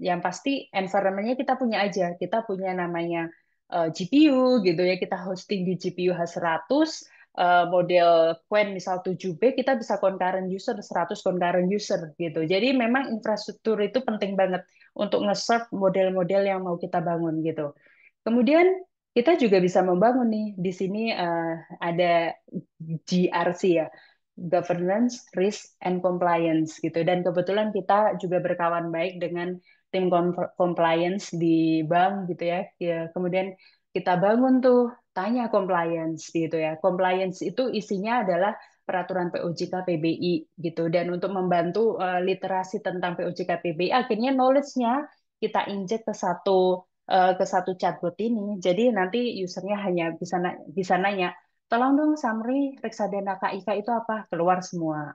yang pasti environment-nya kita punya aja. Kita punya namanya GPU gitu ya, kita hosting di GPU H100, model Qwen misal 7B, kita bisa concurrent user 100 concurrent user gitu. Jadi memang infrastruktur itu penting banget untuk nge-serve model-model yang mau kita bangun gitu. Kemudian kita juga bisa membangun nih di sini, ada GRC ya, Governance, Risk, and Compliance gitu. Dan kebetulan kita juga berkawan baik dengan tim compliance di bank gitu ya. Ya, kemudian kita bangun tuh tanya compliance gitu ya. Compliance itu isinya adalah peraturan POJK PBI gitu. Dan untuk membantu literasi tentang POJK PBI, akhirnya knowledge-nya kita injek ke satu chatbot ini. Jadi nanti usernya hanya bisa nanya, tolong dong summary reksadana KIK itu apa? Keluar semua.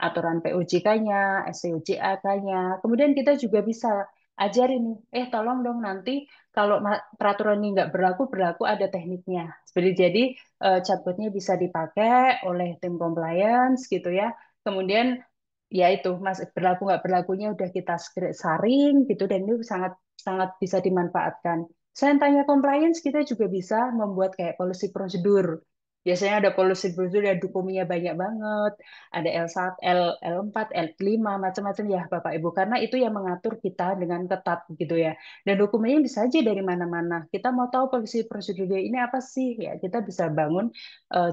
Aturan POJK-nya, SCOJK-nya. Kemudian kita juga bisa ajarin nih, tolong dong nanti kalau peraturan ini nggak berlaku ada tekniknya. Jadi chatbotnya bisa dipakai oleh tim compliance gitu ya. Kemudian ya itu mas, berlaku nggak berlakunya udah kita saring gitu, dan itu sangat sangat bisa dimanfaatkan. Saya tanya compliance, kita juga bisa membuat kayak policy prosedur. Biasanya ada policy prosedur dan dokumennya banyak banget, ada L1, L4, L5, macam-macam ya Bapak Ibu, karena itu yang mengatur kita dengan ketat gitu ya. Dan dokumennya bisa aja dari mana-mana. Kita mau tahu policy prosedurnya ini apa sih ya, kita bisa bangun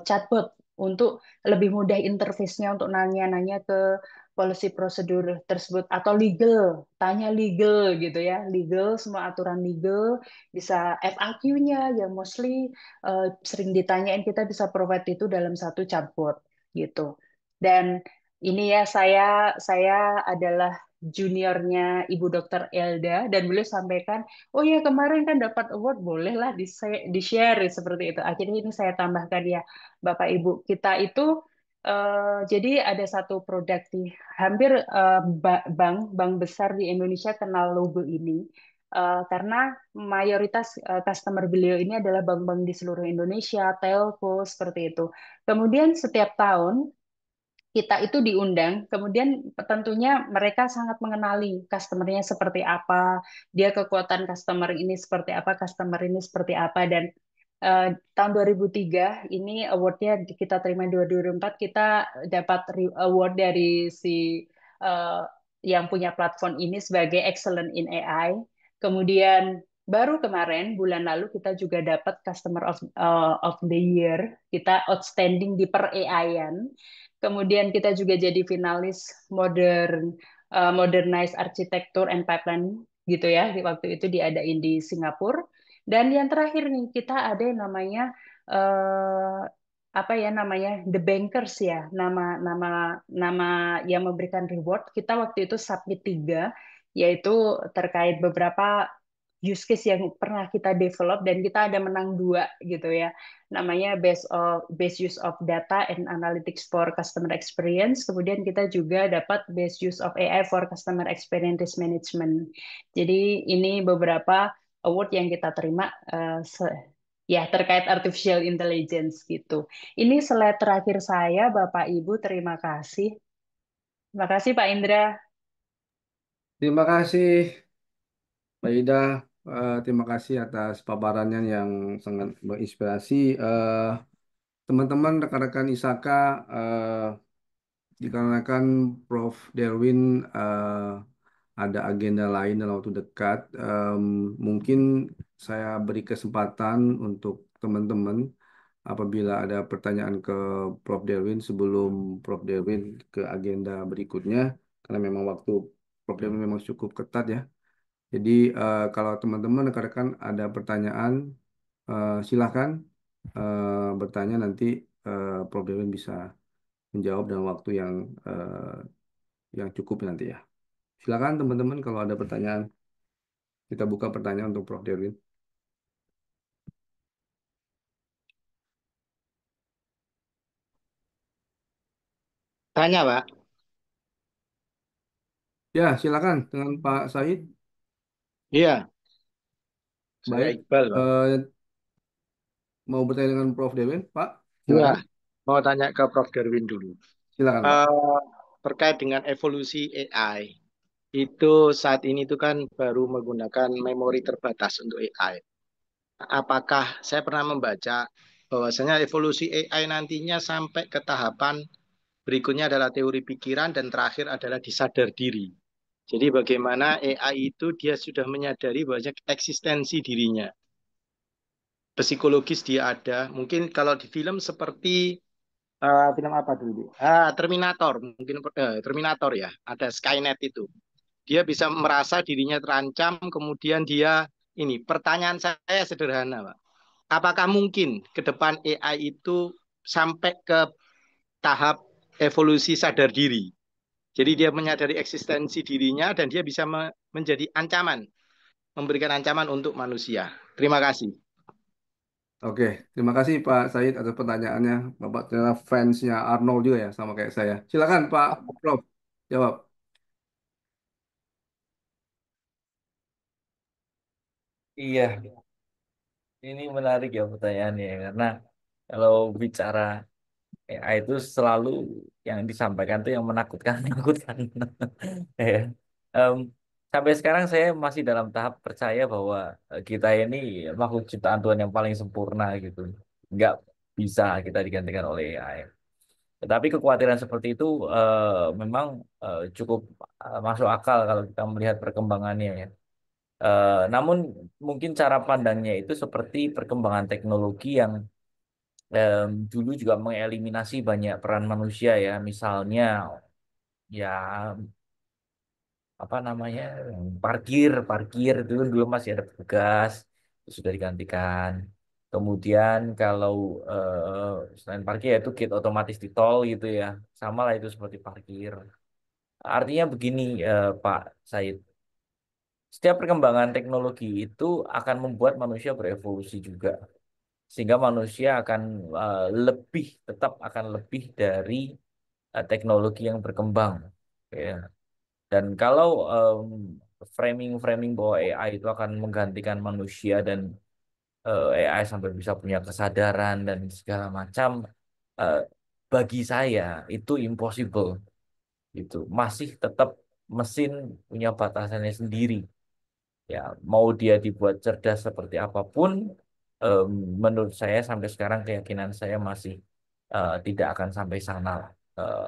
chatbot untuk lebih mudah interface-nya untuk nanya-nanya ke policy prosedur tersebut, atau legal, tanya legal gitu ya, legal, semua aturan legal, bisa FAQ-nya yang mostly sering ditanyain, kita bisa provide itu dalam satu chatbot gitu. Dan ini ya, saya adalah juniornya Ibu Dokter Elda, dan beliau sampaikan, oh ya kemarin kan dapat award, bolehlah di-share seperti itu. Akhirnya ini saya tambahkan ya, Bapak Ibu, kita itu jadi ada satu produk nih, hampir bank besar di Indonesia kenal logo ini. Karena mayoritas customer beliau ini adalah bank-bank di seluruh Indonesia, telco, seperti itu. Kemudian setiap tahun kita itu diundang, kemudian tentunya mereka sangat mengenali customernya seperti apa, dia kekuatan customer ini seperti apa, customer ini seperti apa, dan tahun 2003 ini awardnya kita terima, 2004 kita dapat award dari si eh, yang punya platform ini sebagai Excellent in AI. Kemudian baru kemarin bulan lalu kita juga dapat Customer of the Year, kita outstanding di per AI-an. Kemudian kita juga jadi finalis Modernized Architecture and Pipeline gitu ya. Waktu itu diadain di Singapura. Dan yang terakhir nih, kita ada yang namanya eh, apa ya namanya, The Bankers ya, nama nama nama yang memberikan reward. Kita waktu itu submit 3, yaitu terkait beberapa use case yang pernah kita develop, dan kita ada menang 2 gitu ya. Namanya best use of data and analytics for customer experience. Kemudian kita juga dapat best use of AI for customer experience management. Jadi ini beberapa award yang kita terima ya terkait artificial intelligence gitu. Ini slide terakhir saya, Bapak Ibu. Terima kasih. Terima kasih Pak Indra. Terima kasih, Mbak Ida. Terima kasih atas paparannya yang sangat menginspirasi. Teman-teman, rekan-rekan ISAKA, dikarenakan Prof. Derwin ada agenda lain dalam waktu dekat, mungkin saya beri kesempatan untuk teman-teman apabila ada pertanyaan ke Prof. Derwin sebelum Prof. Derwin ke agenda berikutnya, karena memang waktu Prof. Derwin memang cukup ketat ya. Jadi kalau teman-teman rekan-rekan ada pertanyaan, silahkan bertanya, nanti Prof. Derwin bisa menjawab dalam waktu yang cukup nanti ya. Silakan teman-teman kalau ada pertanyaan. Kita buka pertanyaan untuk Prof. Derwin. Tanya, Pak. Ya, silakan dengan Pak Said. Iya, saya Baik, Iqbal, Pak. mau bertanya dengan Prof. Derwin, Pak. Iya, Silakan. mau tanya ke Prof. Darwin dulu. Silakan, Pak. Eh, terkait dengan evolusi AI. Itu saat ini itu kan baru menggunakan memori terbatas untuk AI. Apakah saya pernah membaca bahwasanya evolusi AI nantinya sampai ke tahapan berikutnya adalah teori pikiran dan terakhir adalah disadar diri. Jadi bagaimana AI itu dia sudah menyadari bahwa eksistensi dirinya. Psikologis dia ada. Mungkin kalau di film seperti film apa dulu? Terminator, mungkin Terminator ya. Ada Skynet itu. Dia bisa merasa dirinya terancam, kemudian dia ini. Pertanyaan saya sederhana, Pak. Apakah mungkin ke depan AI itu sampai ke tahap evolusi sadar diri? Jadi dia menyadari eksistensi dirinya dan dia bisa menjadi ancaman, memberikan ancaman untuk manusia. Terima kasih. Oke, terima kasih Pak Said atas pertanyaannya. Bapak ternyata fansnya Arnold juga ya, sama kayak saya. Silakan Pak Prof, jawab. Iya, ini menarik ya pertanyaannya karena kalau bicara AI itu selalu yang disampaikan tuh yang menakutkan, menakutkan. Ya. Em, Sampai sekarang saya masih dalam tahap percaya bahwa kita ini makhluk ciptaan Tuhan yang paling sempurna gitu. Nggak bisa kita digantikan oleh AI. Tetapi kekhawatiran seperti itu memang cukup masuk akal kalau kita melihat perkembangannya ya. Namun mungkin cara pandangnya itu seperti perkembangan teknologi yang dulu juga mengeliminasi banyak peran manusia ya, misalnya ya apa namanya parkir parkir itu kan dulu masih ada petugas itu sudah digantikan. Kemudian kalau selain parkir ya itu gate otomatis di tol gitu ya, sama lah itu seperti parkir. Artinya begini Pak Said, setiap perkembangan teknologi itu akan membuat manusia berevolusi juga. Sehingga manusia akan tetap akan lebih dari teknologi yang berkembang. Ya. Dan kalau framing-framing bahwa AI itu akan menggantikan manusia dan AI sampai bisa punya kesadaran dan segala macam, eh, bagi saya itu impossible. Gitu. Masih tetap mesin punya batasannya sendiri. Ya, mau dia dibuat cerdas seperti apapun, em, menurut saya sampai sekarang keyakinan saya masih tidak akan sampai sana lah,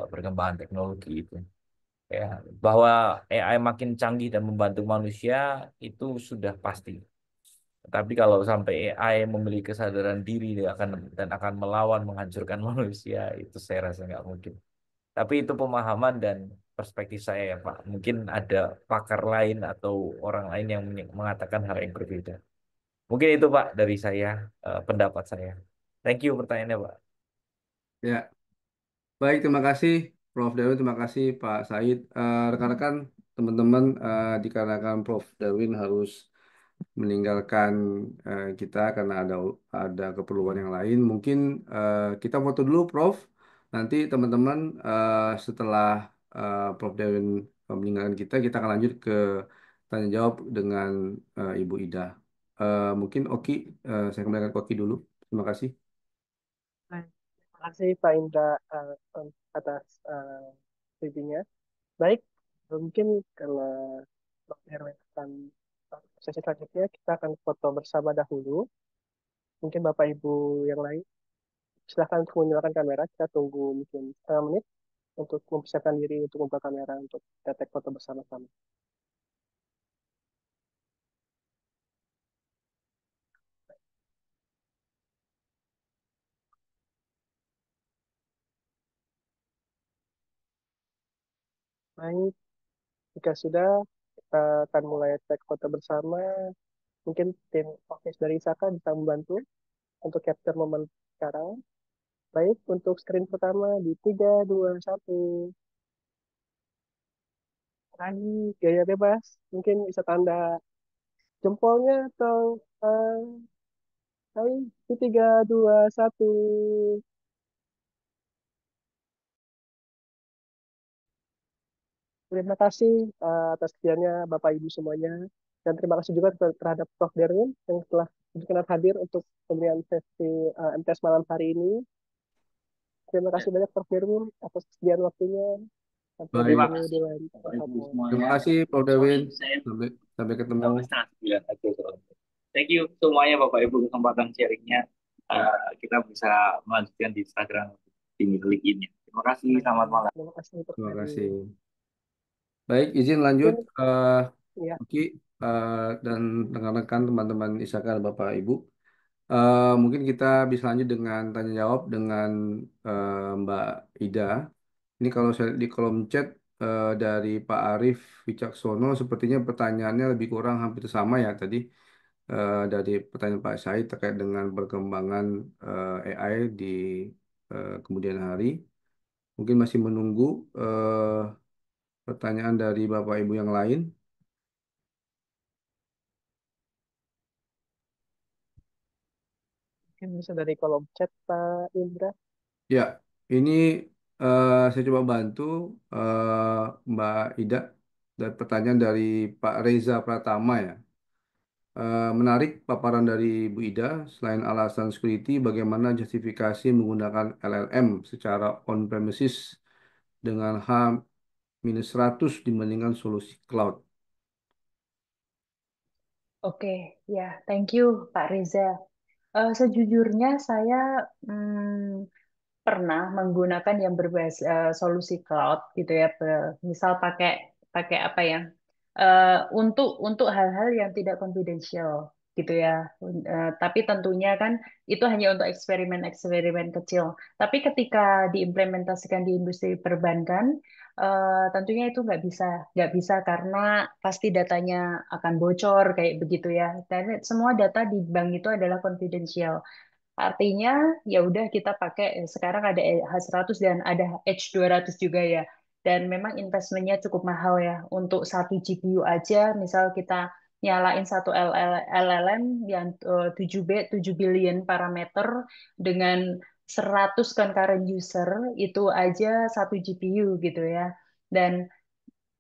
perkembangan teknologi itu. Ya, bahwa AI makin canggih dan membantu manusia itu sudah pasti. Tapi kalau sampai AI memiliki kesadaran diri dan akan melawan, menghancurkan manusia, itu saya rasa nggak mungkin. Tapi itu pemahaman dan perspektif saya ya Pak. Mungkin ada pakar lain atau orang lain yang mengatakan hal yang berbeda. Mungkin itu Pak dari saya, pendapat saya. Thank you pertanyaannya Pak. Ya, baik, terima kasih Prof. Darwin, terima kasih Pak Said. Rekan-rekan, teman-teman, dikarenakan Prof. Darwin harus meninggalkan kita karena ada keperluan yang lain. Mungkin kita foto dulu, Prof. Nanti teman-teman setelah Prof. Darwin meninggalkan kita, kita akan lanjut ke tanya jawab dengan Ibu Ida. Mungkin Oki, saya kembalikan ke Oki dulu. Terima kasih. Baik. Terima kasih Pak Indra atas briefingnya. Baik, mungkin karena Dr. Herwin akan sesi selanjutnya kita akan foto bersama dahulu. Mungkin Bapak Ibu yang lain silakan untuk menyalakan kamera. Kita tunggu mungkin setengah menit untuk mempersiapkan diri untuk membuka kamera untuk kita take foto bersama-sama. Baik, jika sudah kita akan mulai take foto bersama. Mungkin tim office dari Isaka bisa membantu untuk capture momen sekarang. Baik, untuk screen pertama di 3, 2, 1. Lagi gaya bebas. Mungkin bisa tanda jempolnya atau eh, baik, di 3, 2, 1. Terima kasih atas kerjanya Bapak Ibu semuanya. Dan terima kasih juga terhadap Prof. Derwin yang telah berkenan hadir untuk pemberian sesi MTS malam hari ini. Terima kasih banyak Prof. Derwin atas kesediaan waktunya. Sampai Terima Baik, bertemu di kasih lain Bapak Ibu pertemuan. terima semuanya. kasih Prof. Sorry, Dewin. saya Sampai sampai ketemu. sampai setengah 9 aja soalnya. Thank you semuanya Bapak Ibu kesempatan sharingnya. Kita bisa melanjutkan di Instagram di middle ini. Terima kasih, selamat Baik, malam. terima kasih untuk Terima sharing. kasih. Baik, izin lanjut. Mungkin ya, Oke, dan rekan-rekan teman-teman Isakar Bapak Ibu. Mungkin kita bisa lanjut dengan tanya jawab dengan Mbak Ida. Ini kalau saya di kolom chat dari Pak Arief Wicaksono, sepertinya pertanyaannya lebih kurang hampir sama ya tadi dari pertanyaan Pak Said terkait dengan perkembangan AI di kemudian hari. Mungkin masih menunggu pertanyaan dari Bapak Ibu yang lain. mungkin bisa dari kolom chat Pak Indra. Ya, ini saya coba bantu Mbak Ida dan pertanyaan dari Pak Reza Pratama ya. Menarik paparan dari Bu Ida, selain alasan security, bagaimana justifikasi menggunakan LLM secara on-premises dengan H-100 dibandingkan solusi cloud. Oke, ya, thank you Pak Reza. Sejujurnya saya pernah menggunakan yang berbasis solusi cloud gitu ya, misal pakai pakai apa ya, untuk hal-hal yang tidak confidential gitu ya. Tapi tentunya kan itu hanya untuk eksperimen-eksperimen kecil. Tapi ketika diimplementasikan di industri perbankan, tentunya itu nggak bisa karena pasti datanya akan bocor kayak begitu ya. Dan semua data di bank itu adalah confidential. Artinya ya udah kita pakai sekarang ada H100 dan ada H200 juga ya. Dan memang investmentnya cukup mahal ya. Untuk satu GPU aja, misal kita nyalain satu LLM yang 7 billion parameter dengan 100 concurrent user, itu aja satu GPU gitu ya. Dan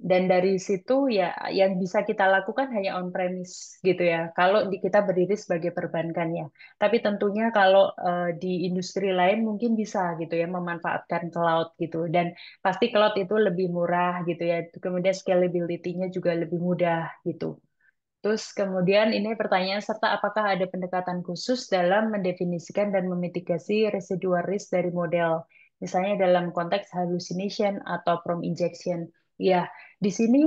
dari situ ya yang bisa kita lakukan hanya on premise gitu ya. Kalau kita berdiri sebagai perbankan ya. Tapi tentunya kalau di industri lain mungkin bisa gitu ya memanfaatkan cloud gitu. Dan pasti cloud itu lebih murah gitu ya. Kemudian scalability-nya juga lebih mudah gitu. Terus kemudian ini pertanyaan serta apakah ada pendekatan khusus dalam mendefinisikan dan memitigasi residual risk dari model, misalnya dalam konteks hallucination atau prompt injection. Ya, di sini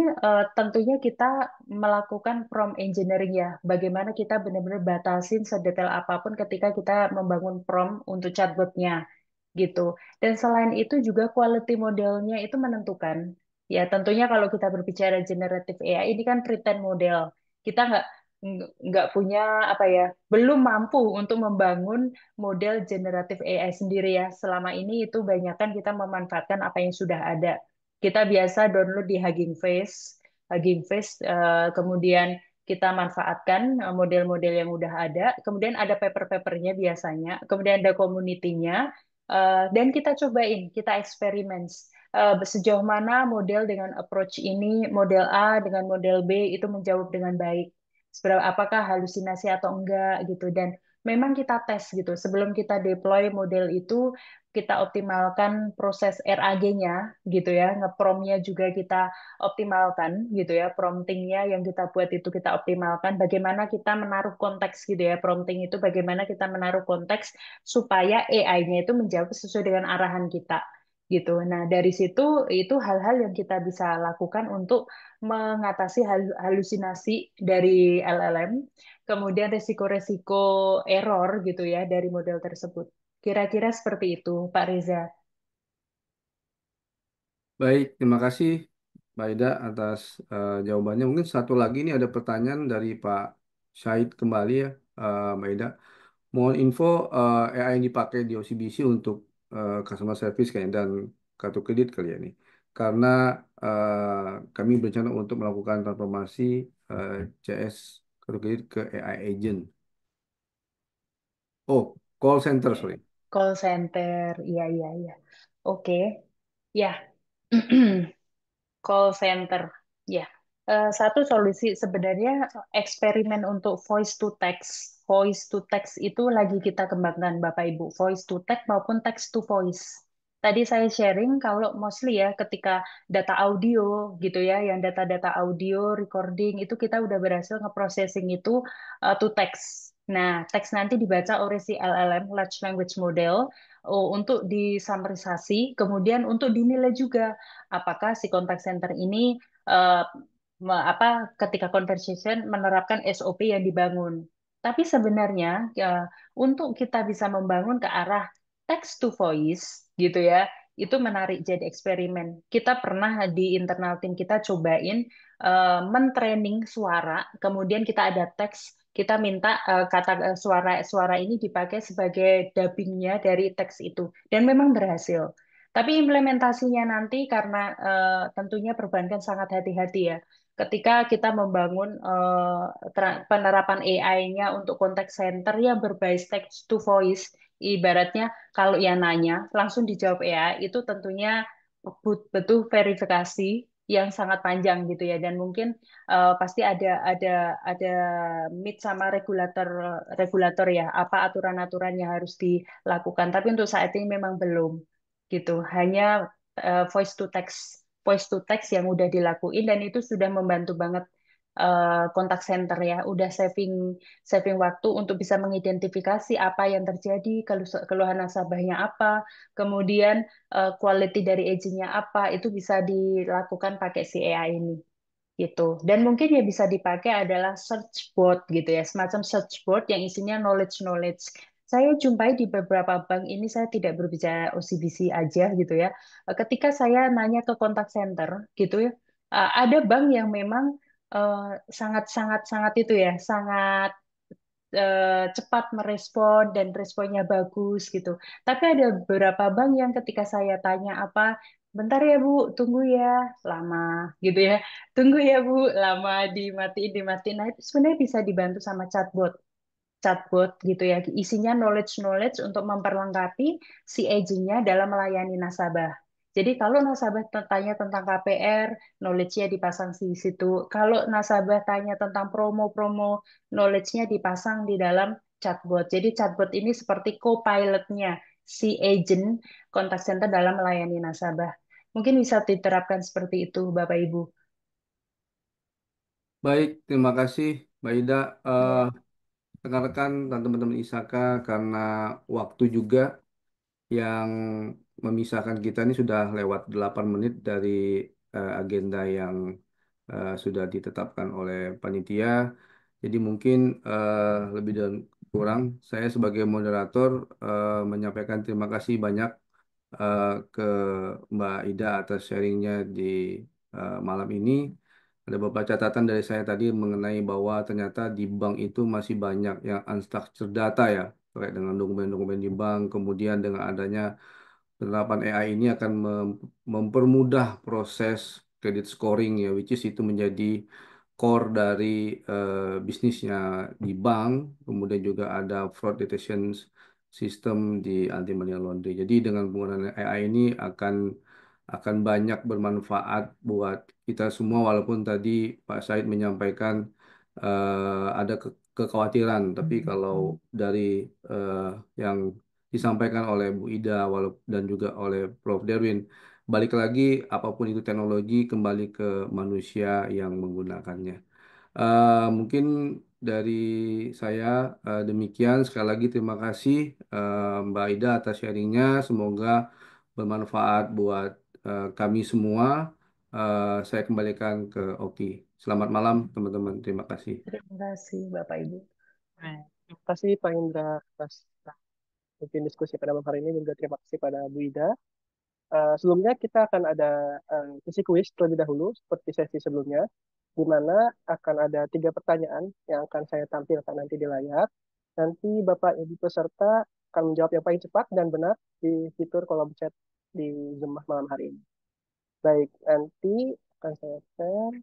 tentunya kita melakukan prompt engineering ya. Bagaimana kita benar-benar batasin sedetail apapun ketika kita membangun prompt untuk chatbotnya gitu. Dan selain itu juga quality modelnya itu menentukan. Ya, tentunya kalau kita berbicara generative AI ini kan pretend model, kita nggak punya apa ya, belum mampu untuk membangun model generatif AI sendiri ya. Selama ini itu banyakkan kita memanfaatkan apa yang sudah ada. Kita biasa download di Hugging Face, kemudian kita manfaatkan model-model yang udah ada, kemudian ada paper-papernya biasanya, kemudian ada community-nya, dan kita cobain, kita eksperimen sejauh mana model dengan approach ini, model A dengan model B itu menjawab dengan baik. Seberapa apakah halusinasi atau enggak gitu. Dan memang kita tes gitu. Sebelum kita deploy model itu, kita optimalkan proses RAG-nya gitu ya. Ngepromnya juga kita optimalkan gitu ya. Promptingnya yang kita buat itu kita optimalkan. Bagaimana kita menaruh konteks gitu ya. Prompting itu bagaimana kita menaruh konteks supaya AI-nya itu menjawab sesuai dengan arahan kita gitu. Nah, dari situ itu hal-hal yang kita bisa lakukan untuk mengatasi halusinasi dari LLM, kemudian resiko-resiko error gitu ya dari model tersebut. Kira-kira seperti itu, Pak Reza. Baik, terima kasih Mbak Ida atas jawabannya. Mungkin satu lagi ini ada pertanyaan dari Pak Syahid kembali ya, Mbak Ida. Mohon info AI yang dipakai di OCBC untuk customer service kayaknya dan kartu kredit kali ya ini. Karena kami berencana untuk melakukan transformasi CS kartu kredit ke AI agent. Oh, call center, sorry. Call center, iya, iya, iya. Oke, ya. Call center, ya. Satu solusi sebenarnya eksperimen untuk voice to text. Voice to text itu lagi kita kembangkan Bapak Ibu. Voice to text maupun text to voice. tadi saya sharing kalau mostly ya ketika data audio gitu ya, yang data-data audio recording itu kita udah berhasil nge-processing itu to text. Nah, teks nanti dibaca oleh si LLM, Large Language Model, untuk disummarisasi, kemudian untuk dinilai juga apakah si contact center ini eh, ketika conversation menerapkan SOP yang dibangun. Tapi sebenarnya ya, untuk kita bisa membangun ke arah text to voice gitu ya, itu menarik jadi eksperimen. Kita pernah di internal tim kita cobain mentraining suara, kemudian kita ada teks, kita minta kata suara suara ini dipakai sebagai dubbingnya dari teks itu, dan memang berhasil. Tapi implementasinya nanti karena tentunya perbankan sangat hati-hati ya. Ketika kita membangun penerapan AI-nya untuk contact center yang berbasis text to voice, ibaratnya kalau yang nanya langsung dijawab AI, itu tentunya butuh verifikasi yang sangat panjang gitu ya, dan mungkin pasti ada meet sama regulator regulator ya, apa aturan-aturan yang harus dilakukan. Tapi untuk saat ini memang belum gitu, hanya voice to text yang udah dilakuin, dan itu sudah membantu banget kontak center ya, udah saving saving waktu untuk bisa mengidentifikasi apa yang terjadi, keluhan nasabahnya apa, kemudian quality dari agentnya apa, itu bisa dilakukan pakai si AI ini gitu. Dan mungkin yang bisa dipakai adalah search board gitu ya, semacam search board yang isinya knowledge. Saya jumpai di beberapa bank ini, saya tidak berbicara OCBC aja gitu ya. Ketika saya nanya ke kontak center gitu ya, ada bank yang memang sangat sangat sangat itu ya, sangat cepat merespon dan responnya bagus gitu. Tapi ada beberapa bank yang ketika saya tanya apa, bentar ya Bu, tunggu ya, lama gitu ya. Tunggu ya Bu, lama, dimatiin. Nah, itu sebenarnya bisa dibantu sama chatbot gitu ya. Isinya knowledge untuk memperlengkapi si agentnya dalam melayani nasabah. Jadi kalau nasabah tanya tentang KPR, knowledge-nya dipasang di situ. Kalau nasabah tanya tentang promo-promo, knowledge-nya dipasang di dalam chatbot. Jadi chatbot ini seperti co-pilot-nya si agent contact center dalam melayani nasabah. Mungkin bisa diterapkan seperti itu, Bapak Ibu. Baik, terima kasih, Mbak Ida. Ya. Rekan-rekan dan teman-teman ISAKA, karena waktu juga yang memisahkan kita ini sudah lewat 8 menit dari agenda yang sudah ditetapkan oleh panitia. Jadi mungkin lebih dan kurang saya sebagai moderator menyampaikan terima kasih banyak ke Mbak Ida atas sharingnya di malam ini. Ada beberapa catatan dari saya tadi mengenai bahwa ternyata di bank itu masih banyak yang unstructured data ya, terkait dengan dokumen-dokumen di bank. Kemudian dengan adanya penerapan AI ini akan mempermudah proses credit scoring ya, which is itu menjadi core dari bisnisnya di bank. Kemudian juga ada fraud detection system di anti money laundry. Jadi dengan penggunaan AI ini akan banyak bermanfaat buat kita semua, walaupun tadi Pak Said menyampaikan ada kekhawatiran, tapi kalau dari eh, yang disampaikan oleh Bu Ida dan juga oleh Prof. Derwin, balik lagi apapun itu teknologi kembali ke manusia yang menggunakannya. Mungkin dari saya demikian. Sekali lagi terima kasih Mbak Ida atas sharingnya. Semoga bermanfaat buat kami semua. Saya kembalikan ke Oki. Selamat malam teman-teman. Terima kasih. Terima kasih, Bapak Ibu. Baik. Terima kasih Pak Indra atas mungkin diskusi pada malam hari ini, juga terima kasih pada Bu Ida. Sebelumnya kita akan ada sesi kuis terlebih dahulu seperti sesi sebelumnya, di mana akan ada 3 pertanyaan yang akan saya tampilkan nanti di layar. Nanti Bapak Ibu peserta akan menjawab yang paling cepat dan benar di fitur kolom chat di Zoom malam hari ini. Baik, nanti akan saya share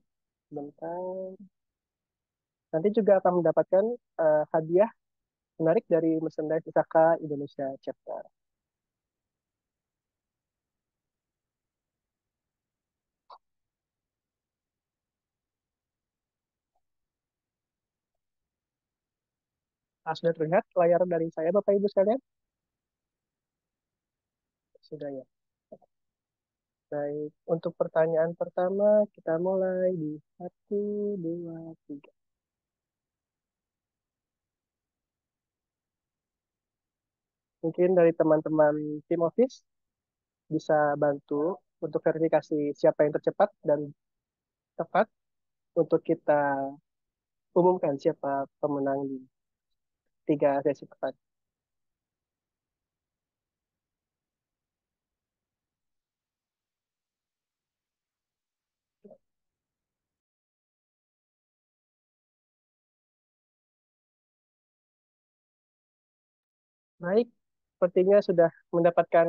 sebentar. Nanti juga akan mendapatkan hadiah menarik dari merchandise Isaka Indonesia Chapter. Sudah terlihat layar dari saya, Bapak Ibu sekalian? Sudah ya. Baik, untuk pertanyaan pertama kita mulai di 1, 2, 3. Mungkin dari teman-teman tim office bisa bantu untuk verifikasi siapa yang tercepat dan tepat untuk kita umumkan siapa pemenang di 3 sesi pertanyaan. Baik, sepertinya sudah mendapatkan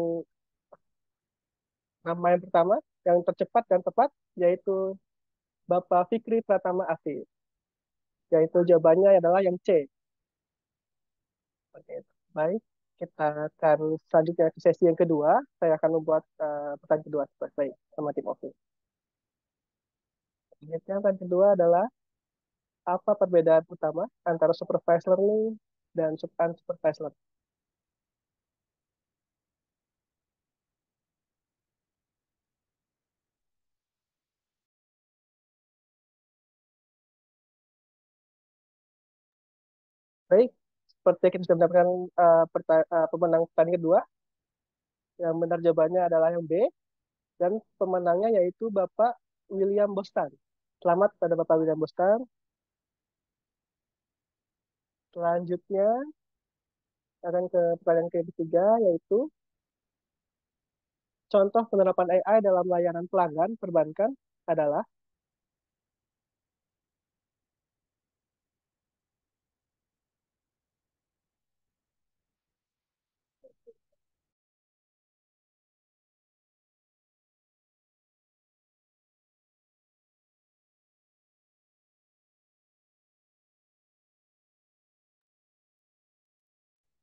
nama yang pertama, yang tercepat dan tepat, yaitu Bapak Fikri Pratama Afif. Yaitu jawabannya adalah yang C. Oke, baik. Kita akan selanjutnya ke sesi yang kedua. Saya akan membuat pertanyaan kedua. Baik, sama tim office. Selanjutnya pertanyaan kedua adalah apa perbedaan utama antara supervised learning dan unsupervised learning? Baik, seperti kita sudah mendapatkan pemenang pertandingan kedua, yang benar jawabannya adalah yang B, dan pemenangnya yaitu Bapak William Bostan. Selamat pada Bapak William Bostan. Selanjutnya akan ke pertanyaan ketiga, yaitu contoh penerapan AI dalam layanan pelanggan perbankan adalah.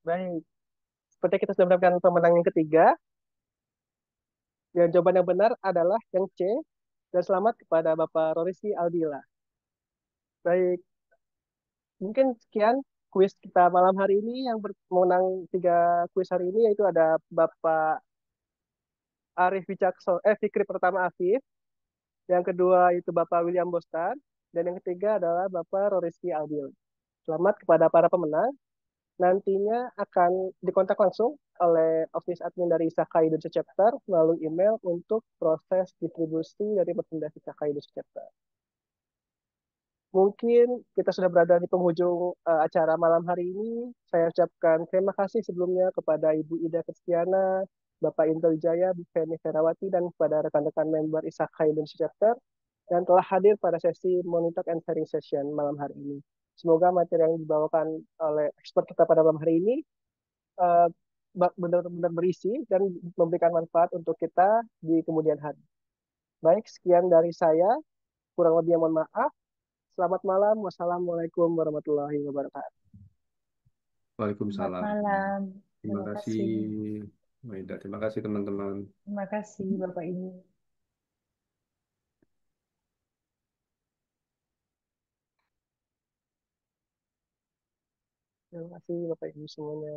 Baik, seperti kita sudah mendapatkan pemenang yang ketiga, yang jawaban yang benar adalah yang C, dan selamat kepada Bapak Rorisi Aldila. Baik, mungkin sekian kuis kita malam hari ini. Yang menang 3 kuis hari ini yaitu ada Bapak Fikri Pertama Afif, yang kedua itu Bapak William Bostan, dan yang ketiga adalah Bapak Roriski Aldil. Selamat kepada para pemenang. Nantinya akan dikontak langsung oleh office admin dari Sakai Indonesia Chapter melalui email untuk proses distribusi dari rekomendasi Sakai Indonesia Chapter. Mungkin kita sudah berada di penghujung acara malam hari ini. Saya ucapkan terima kasih sebelumnya kepada Ibu Ida Kristiana, Bapak Indra Wijaya, Bu Feni Ferawati, dan kepada rekan-rekan member Isaka Indonesia Chapter yang telah hadir pada sesi Monitor and Sharing Session malam hari ini. Semoga materi yang dibawakan oleh expert kita pada malam hari ini eh, benar-benar berisi dan memberikan manfaat untuk kita di kemudian hari. Baik, sekian dari saya. Kurang lebih mohon maaf. Selamat malam. Wassalamualaikum warahmatullahi wabarakatuh. Selamat Waalaikumsalam. malam. Terima Terima kasih, kasih. Maida. Terima kasih, teman-teman. Terima kasih, Bapak Ibu. Terima kasih Bapak Ibu semuanya.